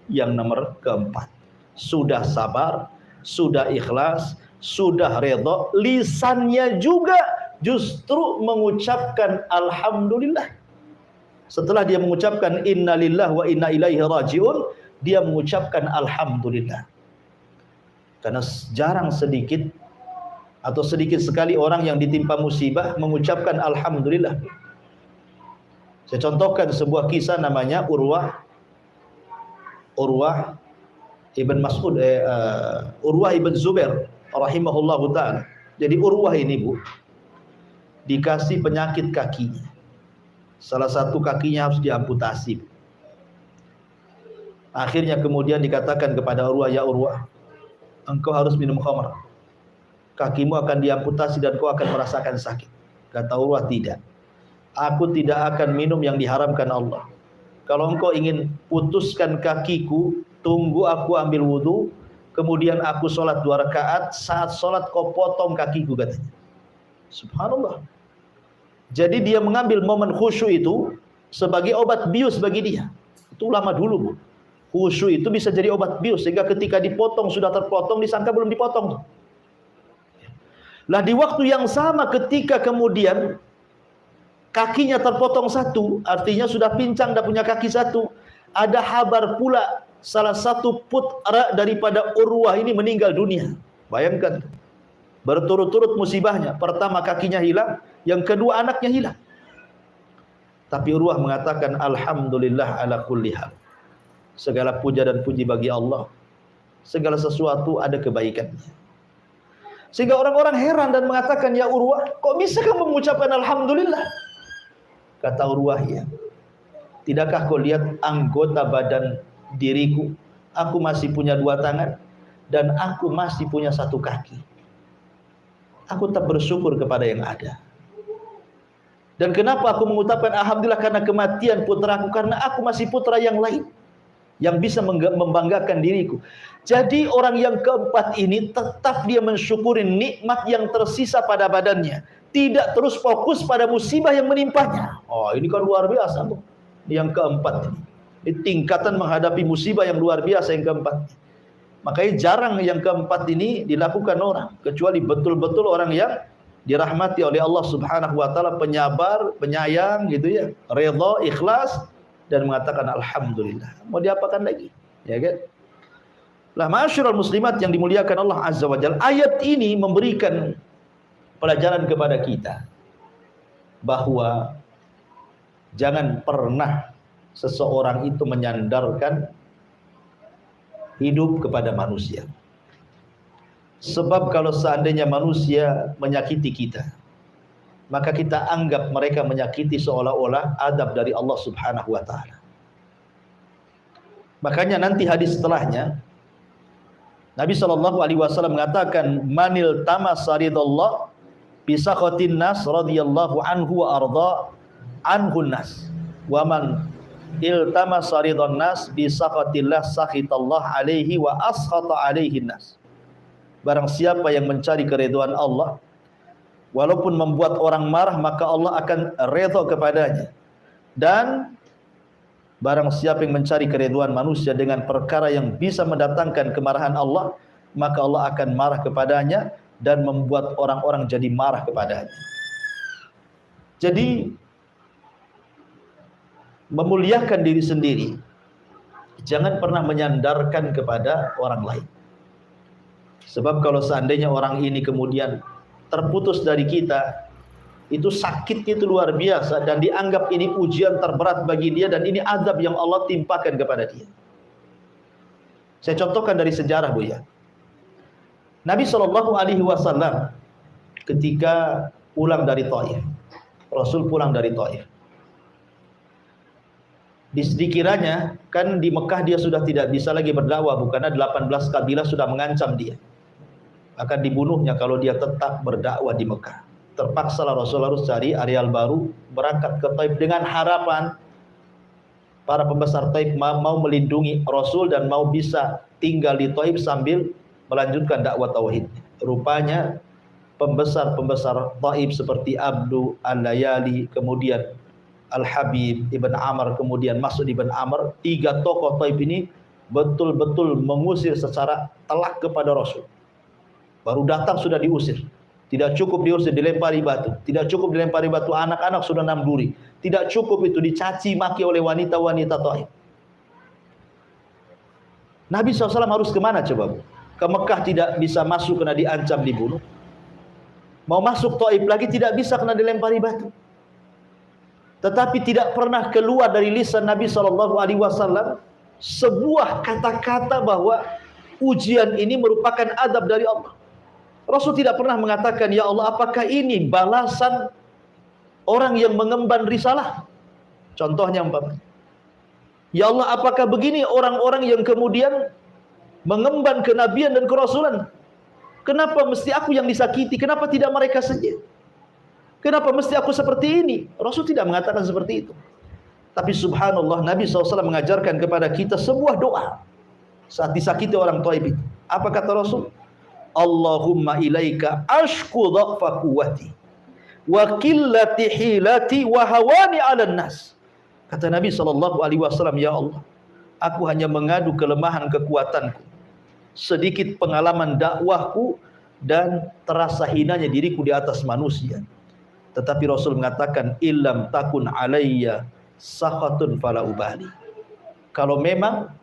yang nomor keempat. Sudah sabar, sudah ikhlas, sudah redha, lisannya juga justru mengucapkan alhamdulillah. Setelah dia mengucapkan innalillahi wa inna ilaihi rajiun, dia mengucapkan alhamdulillah. Karena jarang sedikit atau sedikit sekali orang yang ditimpa musibah mengucapkan alhamdulillah. Saya contohkan sebuah kisah namanya Urwah ibn Mas'ud, Urwah ibn Zubair rahimahullahu ta'ala. Jadi Urwah ini, Bu, dikasih penyakit kakinya. Salah satu kakinya harus diamputasi. Akhirnya kemudian dikatakan kepada Urwah, "Ya Urwah, engkau harus minum khamr. Kakimu akan diamputasi dan kau akan merasakan sakit." Kata Urwah, "Tidak. Aku tidak akan minum yang diharamkan Allah. Kalau engkau ingin putuskan kakiku, tunggu aku ambil wudu, kemudian aku sholat 2 rakaat, saat sholat kau potong kakiku," katanya. Subhanallah. Jadi dia mengambil momen khusyuk itu sebagai obat bius bagi dia. Itu ulama dulu, Bu. Khusyuk itu bisa jadi obat bius, sehingga ketika dipotong sudah terpotong, disangka belum dipotong. Lah di waktu yang sama ketika kemudian kakinya terpotong satu, artinya sudah pincang, dah punya kaki satu. Ada kabar pula salah satu putra daripada Urwah ini meninggal dunia. Bayangkan, berturut-turut musibahnya. Pertama kakinya hilang, yang kedua anaknya hilang. Tapi Urwah mengatakan alhamdulillah ala kulli hal. Segala puja dan puji bagi Allah. Segala sesuatu ada kebaikannya. Sehingga orang-orang heran dan mengatakan, "Ya Urwah, kok bisa kamu mengucapkan alhamdulillah?" Kata Urwah, "Ya, tidakkah kau lihat anggota badan diriku? Aku masih punya 2 tangan dan aku masih punya 1 kaki. Aku tetap bersyukur kepada yang ada. Dan kenapa aku mengucapkan alhamdulillah? Karena kematian putraku, karena aku masih putra yang lain yang bisa membanggakan diriku." Jadi orang yang keempat ini tetap dia mensyukuri nikmat yang tersisa pada badannya, tidak terus fokus pada musibah yang menimpanya. Ini kan luar biasa, Bu. Yang keempat ini, tingkatan menghadapi musibah yang luar biasa yang keempat. Makanya jarang yang keempat ini dilakukan orang, kecuali betul-betul orang yang dirahmati oleh Allah Subhanahu wa taala, penyabar, penyayang gitu ya, redha, ikhlas dan mengatakan alhamdulillah. Mau diapakan lagi? Ya kan? Lah ma'asyiral muslimat yang dimuliakan Allah Azza wa Jalla, ayat ini memberikan pelajaran kepada kita bahwa jangan pernah seseorang itu menyandarkan hidup kepada manusia. Sebab kalau seandainya manusia menyakiti kita, maka kita anggap mereka menyakiti seolah-olah adab dari Allah Subhanahu wa taala. Makanya nanti hadis setelahnya Nabi SAW mengatakan, manil tamasa ridallah bisakhatin nas radhiyallahu anhu wa arda anhun nas, wa man iltamasa ridhan nas bisakhatillah sakhitallah alaihi wa askhata alaihi nas. Barang siapa yang mencari keridhaan Allah, walaupun membuat orang marah, maka Allah akan redha kepadanya. Dan barang siapa yang mencari keridhaan manusia dengan perkara yang bisa mendatangkan kemarahan Allah, maka Allah akan marah kepadanya dan membuat orang-orang jadi marah kepadanya. Jadi memuliakan diri sendiri, jangan pernah menyandarkan kepada orang lain. Sebab kalau seandainya orang ini kemudian terputus dari kita, itu sakitnya itu luar biasa dan dianggap ini ujian terberat bagi dia dan ini azab yang Allah timpakan kepada dia. Saya contohkan dari sejarah, Bu ya. Nabi SAW ketika pulang dari Taif, Rasul pulang dari Taif. Dikiranya kan di Mekah dia sudah tidak bisa lagi berdakwah, karena 18 kabilah sudah mengancam dia, akan dibunuhnya kalau dia tetap berdakwah di Mekah. Terpaksalah Rasul harus cari areal baru, berangkat ke Taif dengan harapan para pembesar Taif mau melindungi Rasul dan mau bisa tinggal di Taif sambil melanjutkan dakwah tauhid. Rupanya pembesar-pembesar Taif seperti Abdu Al-Layali, kemudian Al-Habib Ibn Amr, kemudian Mas'ud Ibn Amr, 3 tokoh Taif ini betul-betul mengusir secara telak kepada Rasul. Baru datang sudah diusir. Tidak cukup diusir, dilempari batu. Tidak cukup dilempari batu, anak-anak sudah 6 duri. Tidak cukup itu, dicaci maki oleh wanita-wanita Taif. Nabi SAW harus kemana coba? Ke Mekah tidak bisa masuk karena diancam dibunuh. Mau masuk Taif lagi tidak bisa karena dilempari batu. Tetapi tidak pernah keluar dari lisan Nabi SAW sebuah kata-kata bahwa ujian ini merupakan adab dari Allah. Rasul tidak pernah mengatakan, ya Allah, apakah ini balasan orang yang mengemban risalah? Contohnya umpamanya, ya Allah, apakah begini orang-orang yang kemudian mengemban kenabian dan kerasulan? Kenapa mesti aku yang disakiti? Kenapa tidak mereka saja? Kenapa mesti aku seperti ini? Rasul tidak mengatakan seperti itu. Tapi subhanallah, Nabi SAW mengajarkan kepada kita sebuah doa saat disakiti orang Taif itu. Apa kata Rasul? Allahumma ilaika ashku dha'fa quwwati wa qillati hilati wa hawani 'alan nas. Kata Nabi SAW, ya Allah, aku hanya mengadu kelemahan kekuatanku, sedikit pengalaman dakwahku, dan terasa hinanya diriku di atas manusia. Tetapi Rasul mengatakan, illam takun alayya sakhatun fala ubali. Kalau memang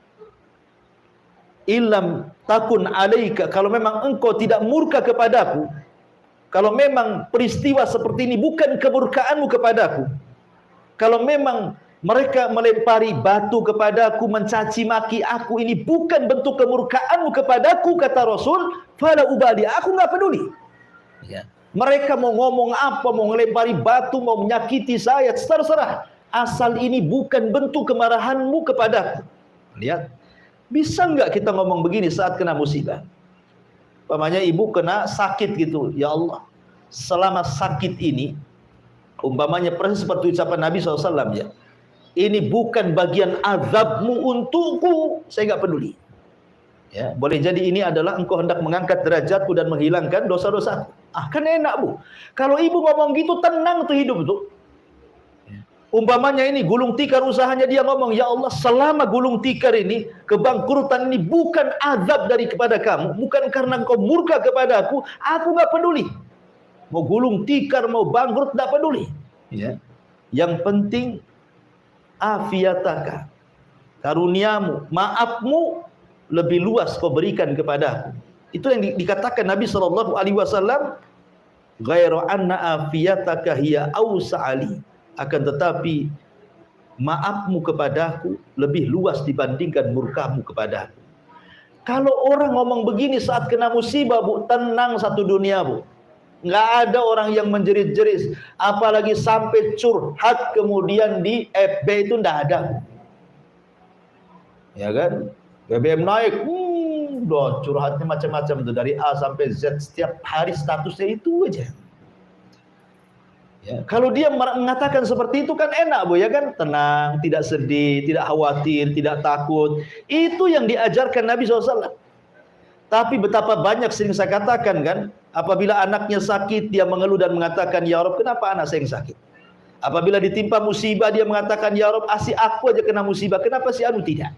illam takun alaika, kalau memang engkau tidak murka kepadaku, kalau memang peristiwa seperti ini bukan kemurkaanmu kepadaku, kalau memang mereka melempari batu kepadaku, mencaci maki aku, ini bukan bentuk kemurkaanmu kepadaku, kata Rasul, fala ubali, aku nggak peduli. Ya. Mereka mau ngomong apa, mau melempari batu, mau menyakiti saya, terserah, asal ini bukan bentuk kemarahanmu kepadaku. Lihat, bisa nggak kita ngomong begini saat kena musibah? Umpamanya ibu kena sakit gitu, ya Allah, selama sakit ini, umpamanya persis seperti ucapan Nabi SAW, ya, ini bukan bagian azabmu untukku, saya nggak peduli. Ya, boleh jadi ini adalah engkau hendak mengangkat derajatku dan menghilangkan dosa-dosaku. Ah, kan enak, Bu. Kalau ibu ngomong gitu, tenang tuh hidup tuh. Umpamanya ini gulung tikar usahanya, dia ngomong, ya Allah, selama gulung tikar ini, kebangkrutan ini bukan azab dari kepada kamu, bukan karena engkau murka kepada aku nggak peduli. Mau gulung tikar, mau bangkrut, nggak peduli. Ya. Yang penting afiataka, karuniamu, maafmu lebih luas kau berikan kepada aku. Itu yang dikatakan Nabi SAW, ghairu anna afiyataka hiya awsa'ali, akan tetapi maafmu kepadaku lebih luas dibandingkan murkamu kepadaku. Kalau orang ngomong begini saat kena musibah, Bu, tenang satu dunia, Bu. Nggak ada orang yang menjerit-jerit, apalagi sampai curhat kemudian di FB itu nggak ada. Ya kan? BBM naik, doh, curhatnya macam-macam tuh dari A sampai Z, setiap hari statusnya itu aja. Ya, kalau dia mengatakan seperti itu kan enak, Bu, ya kan? Tenang, tidak sedih, tidak khawatir, tidak takut. Itu yang diajarkan Nabi SAW. Tapi betapa banyak sering saya katakan kan, apabila anaknya sakit dia mengeluh dan mengatakan, ya Rob, kenapa anak saya yang sakit? Apabila ditimpa musibah dia mengatakan, ya Rob, asih aku aja kena musibah, kenapa si anu tidak?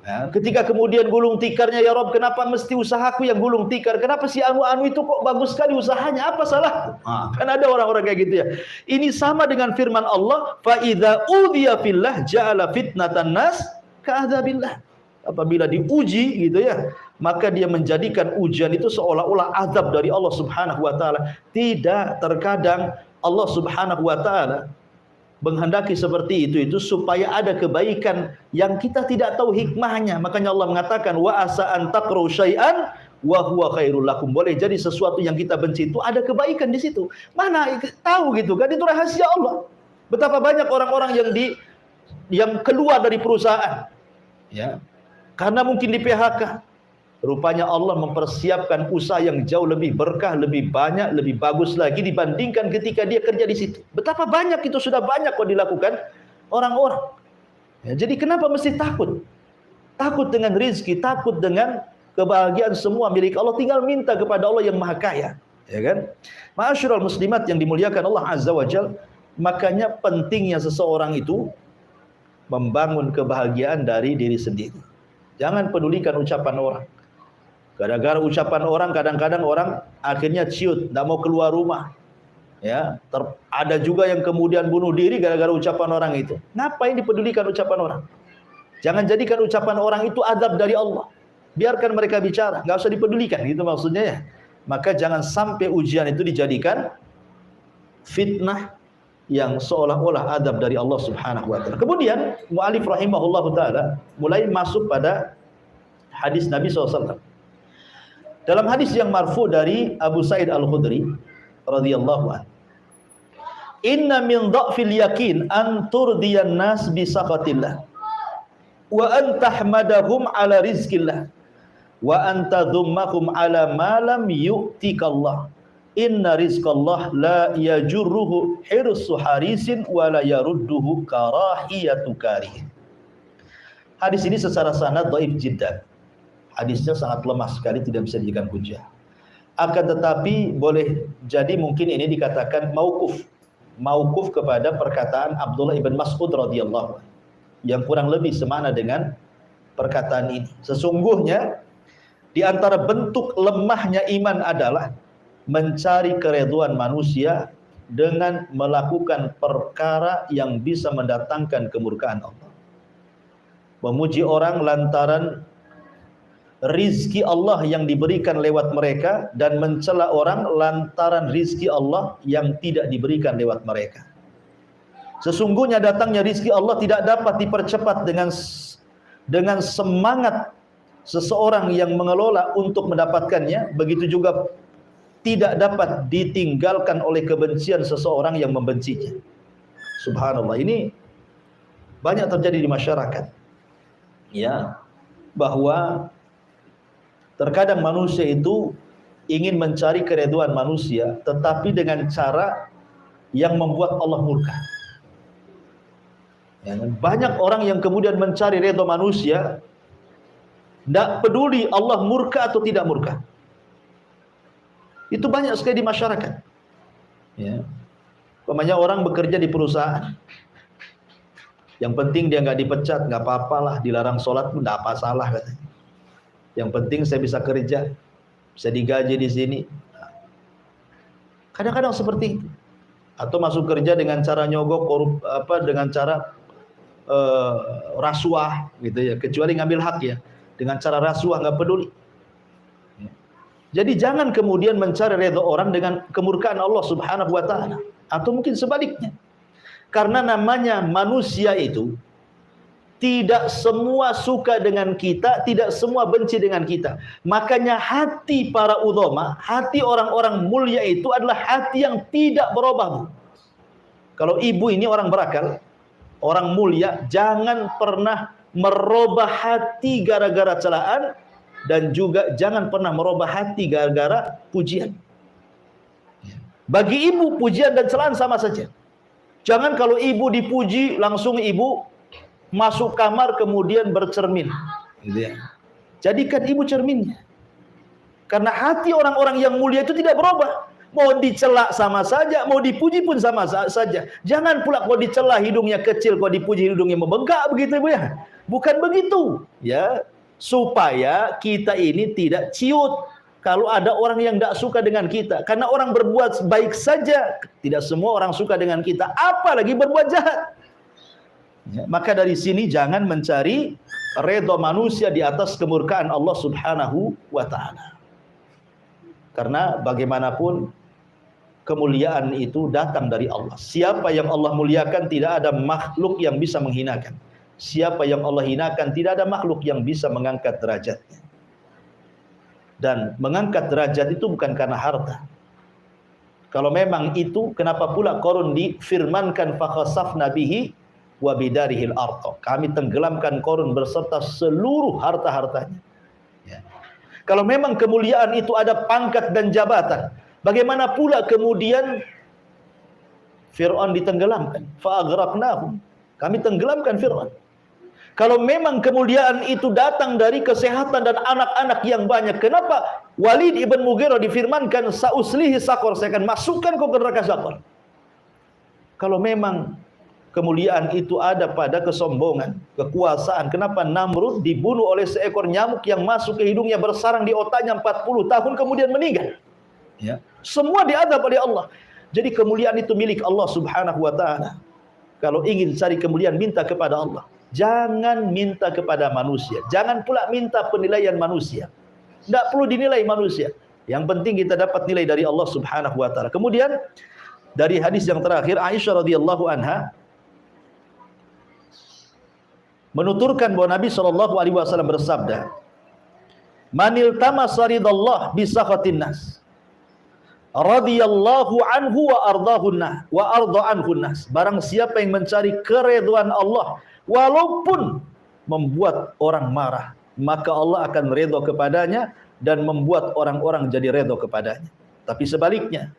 Ya, ketika kemudian gulung tikarnya, ya Rob, kenapa mesti usahaku yang gulung tikar? Kenapa si anu itu kok bagus sekali usahanya? Apa salah? Kan ada orang-orang kayak gitu ya. Ini sama dengan firman Allah, fa idza udhiya fillah ja'ala fitnatan nas ka'adzabillah. Apabila diuji gitu ya, maka dia menjadikan ujian itu seolah-olah azab dari Allah Subhanahu wa taala. Tidak, terkadang Allah Subhanahu wa taala menghendaki seperti itu supaya ada kebaikan yang kita tidak tahu hikmahnya. Makanya Allah mengatakan wa asa an taqru syai'an wa huwa khairul lakum. Boleh jadi sesuatu yang kita benci itu ada kebaikan di situ. Mana tahu gitu kan, itu rahasia Allah. Betapa banyak orang-orang yang keluar dari perusahaan ya, karena mungkin di PHK. Rupanya Allah mempersiapkan usaha yang jauh lebih berkah, lebih banyak, lebih bagus lagi dibandingkan ketika dia kerja di situ. Betapa banyak itu sudah banyak kok dilakukan orang-orang. Ya, jadi kenapa mesti takut? Takut dengan rizki, takut dengan kebahagiaan semua milik Allah. Tinggal minta kepada Allah yang Maha Kaya. Ya kan? Ma'asyiral muslimat yang dimuliakan Allah Azza wa Jalla, makanya pentingnya seseorang itu membangun kebahagiaan dari diri sendiri. Jangan pedulikan ucapan orang. Gara-gara ucapan orang, kadang-kadang orang akhirnya ciut, tidak mau keluar rumah. Ya, ada juga yang kemudian bunuh diri gara-gara ucapan orang itu. Ngapain dipedulikan ucapan orang? Jangan jadikan ucapan orang itu azab dari Allah. Biarkan mereka bicara, nggak usah dipedulikan, gitu maksudnya ya. Maka jangan sampai ujian itu dijadikan fitnah yang seolah-olah azab dari Allah Subhanahu wa taala. Kemudian mu'alif rahimahullahu taala mulai masuk pada hadis Nabi SAW. Dalam hadis yang marfu dari Abu Sa'id Al-Khudri radhiyallahu anhu, inna min dha'fil yakin an turdiyan nas bi saqatillah wa an tahmadahum ala rizqillah wa an tadhummahum ala ma lam yu'tikallah. Inna rizqallah la yajurruhu hirsu harisin wa la yarudduhu karahiyatu karih. Hadis ini secara sanad dhaif jiddan. Hadisnya sangat lemah sekali, tidak bisa dijadikan hujjah. Akan tetapi boleh jadi mungkin ini dikatakan mauquf. Mauquf kepada perkataan Abdullah ibn Mas'ud radhiyallahu anhu, yang kurang lebih semana dengan perkataan ini. Sesungguhnya di antara bentuk lemahnya iman adalah mencari keridhaan manusia dengan melakukan perkara yang bisa mendatangkan kemurkaan Allah. Memuji orang lantaran rizki Allah yang diberikan lewat mereka, dan mencela orang lantaran rizki Allah yang tidak diberikan lewat mereka. Sesungguhnya datangnya rizki Allah tidak dapat dipercepat dengan semangat seseorang yang mengelola untuk mendapatkannya. Begitu juga tidak dapat ditinggalkan oleh kebencian seseorang yang membencinya. Subhanallah, ini banyak terjadi di masyarakat. Ya, bahwa terkadang manusia itu ingin mencari keridhaan manusia, tetapi dengan cara yang membuat Allah murka. Ya, banyak orang yang kemudian mencari ridha manusia, tidak peduli Allah murka atau tidak murka. Itu banyak sekali di masyarakat. Ya, umpamanya orang bekerja di perusahaan, yang penting dia nggak dipecat, nggak apa-apalah, dilarang sholat pun nggak apa salah katanya. Yang penting saya bisa kerja, bisa digaji di sini. Kadang-kadang seperti itu. Atau masuk kerja dengan cara nyogok, dengan cara rasuah, gitu ya. Kecuali ngambil hak ya, dengan cara rasuah nggak peduli. Jadi jangan kemudian mencari redha orang dengan kemurkaan Allah Subhanahu wa taala, atau mungkin sebaliknya. Karena namanya manusia itu tidak semua suka dengan kita, tidak semua benci dengan kita. Makanya hati para ulama, hati orang-orang mulia itu adalah hati yang tidak berubah, Bu. Kalau ibu ini orang berakal, orang mulia, jangan pernah merubah hati gara-gara celaan, dan juga jangan pernah merubah hati gara-gara pujian. Bagi ibu, pujian dan celaan sama saja. Jangan kalau ibu dipuji, langsung ibu masuk kamar kemudian bercermin. Gitu ya. Jadikan ibu cerminnya. Karena hati orang-orang yang mulia itu tidak berubah. Mau dicela sama saja, mau dipuji pun sama saja. Jangan pula kalau dicela hidungnya kecil, kalau dipuji hidungnya membengkak, begitu Bu ya. Bukan begitu, ya. Supaya kita ini tidak ciut kalau ada orang yang tidak suka dengan kita. Karena orang berbuat baik saja, tidak semua orang suka dengan kita, apalagi berbuat jahat. Ya, maka dari sini jangan mencari redha manusia di atas kemurkaan Allah Subhanahu wa taala. Karena bagaimanapun kemuliaan itu datang dari Allah. Siapa yang Allah muliakan, tidak ada makhluk yang bisa menghinakan. Siapa yang Allah hinakan, tidak ada makhluk yang bisa mengangkat derajatnya. Dan mengangkat derajat itu bukan karena harta. Kalau memang itu, kenapa pula Qarun difirmankan fakhasafna bihi wa bidarihil ardh. Kami tenggelamkan Qarun beserta seluruh harta-hartanya. Ya. Kalau memang kemuliaan itu ada pangkat dan jabatan, bagaimana pula kemudian Fir'aun ditenggelamkan? Fa'aghraqnahum. Kami tenggelamkan Fir'aun. Kalau memang kemuliaan itu datang dari kesehatan dan anak-anak yang banyak, kenapa Walid ibn Mughirah difirmankan sa'uslihi saqar, saya akan masukkan kau ke neraka saqar? Kalau memang kemuliaan itu ada pada kesombongan, kekuasaan, kenapa Namrud dibunuh oleh seekor nyamuk yang masuk ke hidungnya, bersarang di otaknya 40 tahun kemudian meninggal? Ya. Semua diadab oleh Allah. Jadi kemuliaan itu milik Allah Subhanahu wa taala. Kalau ingin cari kemuliaan, minta kepada Allah. Jangan minta kepada manusia. Jangan pula minta penilaian manusia. Tidak perlu dinilai manusia. Yang penting kita dapat nilai dari Allah Subhanahu wa taala. Kemudian dari hadis yang terakhir, Aisyah radhiyallahu anha menuturkan bahwa Nabi SAW bersabda, "Manil tamasa ridallah bi sakhatin nas, radhiyallahu anhu wa ardahun nas wa arda anhun nas." Barang siapa yang mencari keridhaan Allah walaupun membuat orang marah, maka Allah akan redha kepadanya dan membuat orang-orang jadi redha kepadanya. Tapi sebaliknya,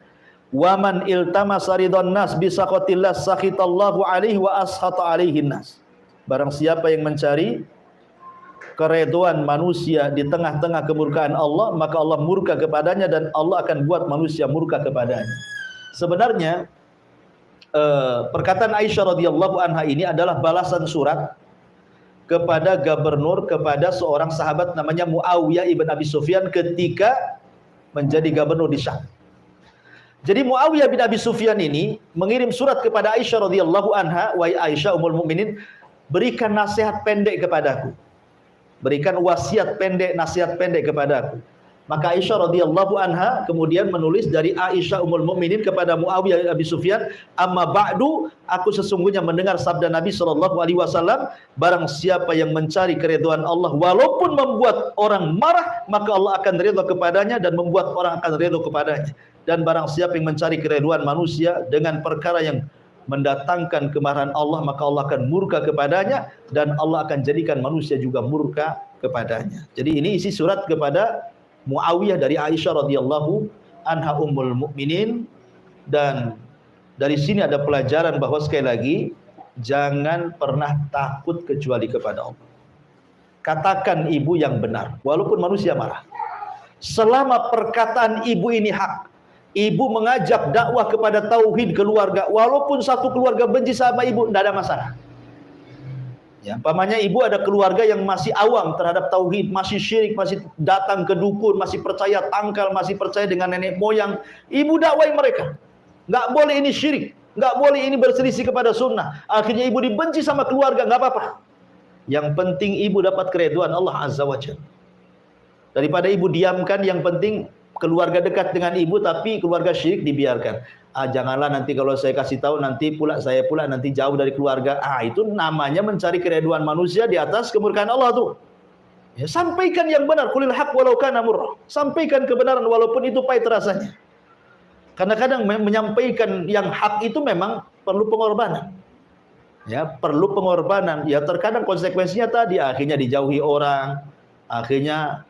waman iltamasa ridwan nas bi sakhatillah sakhitallahu alaihi wa ashata alaihin nas. Barang siapa yang mencari keridhaan manusia di tengah-tengah kemurkaan Allah, maka Allah murka kepadanya dan Allah akan buat manusia murka kepadanya. Sebenarnya perkataan Aisyah radhiyallahu anha ini adalah balasan surat kepada gubernur, kepada seorang sahabat namanya Muawiyah ibn Abi Sufyan ketika menjadi gubernur di Syam. Jadi Muawiyah bin Abi Sufyan ini mengirim surat kepada Aisyah radhiyallahu anha, "Wahai Aisyah ummul mukminin, berikan nasihat pendek kepadaku. Berikan wasiat pendek, nasihat pendek kepadaku." Maka Aisyah radhiyallahu anha kemudian menulis dari Aisyah ummul mukminin kepada Muawiyah bin Abi Sufyan, "Amma ba'du, aku sesungguhnya mendengar sabda Nabi sallallahu alaihi wasallam, barang siapa yang mencari keridhaan Allah walaupun membuat orang marah, maka Allah akan ridha kepadanya dan membuat orang akan ridha kepadanya. Dan barang siapa yang mencari keridhaan manusia dengan perkara yang mendatangkan kemarahan Allah, maka Allah akan murka kepadanya dan Allah akan jadikan manusia juga murka kepadanya." Jadi ini isi surat kepada Muawiyah dari Aisyah radhiyallahu anha ummul mukminin. Dan dari sini ada pelajaran bahwa sekali lagi jangan pernah takut kecuali kepada Allah. Katakan ibu yang benar walaupun manusia marah. Selama perkataan ibu ini hak, ibu mengajak dakwah kepada tauhid keluarga, walaupun satu keluarga benci sama ibu, tidak ada masalah. Ya, umpamanya ibu ada keluarga yang masih awam terhadap tauhid, masih syirik, masih datang ke dukun, masih percaya tangkal, masih percaya dengan nenek moyang, ibu dakwai mereka. Nggak boleh ini syirik, nggak boleh ini berselisih kepada sunnah. Akhirnya ibu dibenci sama keluarga, nggak apa-apa. Yang penting ibu dapat keridhaan Allah Azza wa Jalla. Daripada ibu diamkan, yang penting keluarga dekat dengan ibu tapi keluarga syirik dibiarkan. Janganlah nanti kalau saya kasih tahu nanti saya pula nanti jauh dari keluarga. Itu namanya mencari keridhaan manusia di atas kemurkaan Allah tuh. Ya, sampaikan yang benar, qulil haq walau kana murra. Sampaikan kebenaran walaupun itu pahit rasanya. Karena kadang menyampaikan yang hak itu memang perlu pengorbanan. Ya, perlu pengorbanan. Ya, terkadang konsekuensinya tadi akhirnya dijauhi orang, akhirnya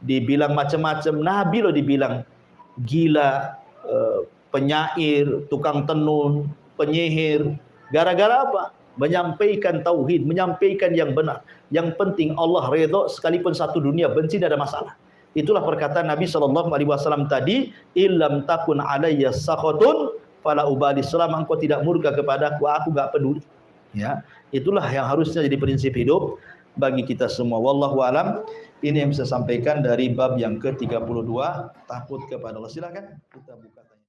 dibilang macam-macam. Nabi loh dibilang gila, penyair, tukang tenun, penyihir. Gara-gara apa? Menyampaikan tauhid, menyampaikan yang benar. Yang penting Allah redha, sekalipun satu dunia benci, tidak ada masalah. Itulah perkataan Nabi SAW tadi, illam takun alayya sakhatun fala ubali, selama engkau tidak murka kepadaku, aku enggak peduli. Ya, itulah yang harusnya jadi prinsip hidup bagi kita semua. Wallahu alam. Ini yang bisa sampaikan dari bab yang ke-32, takut kepada Allah. Silakan kita buka tanya.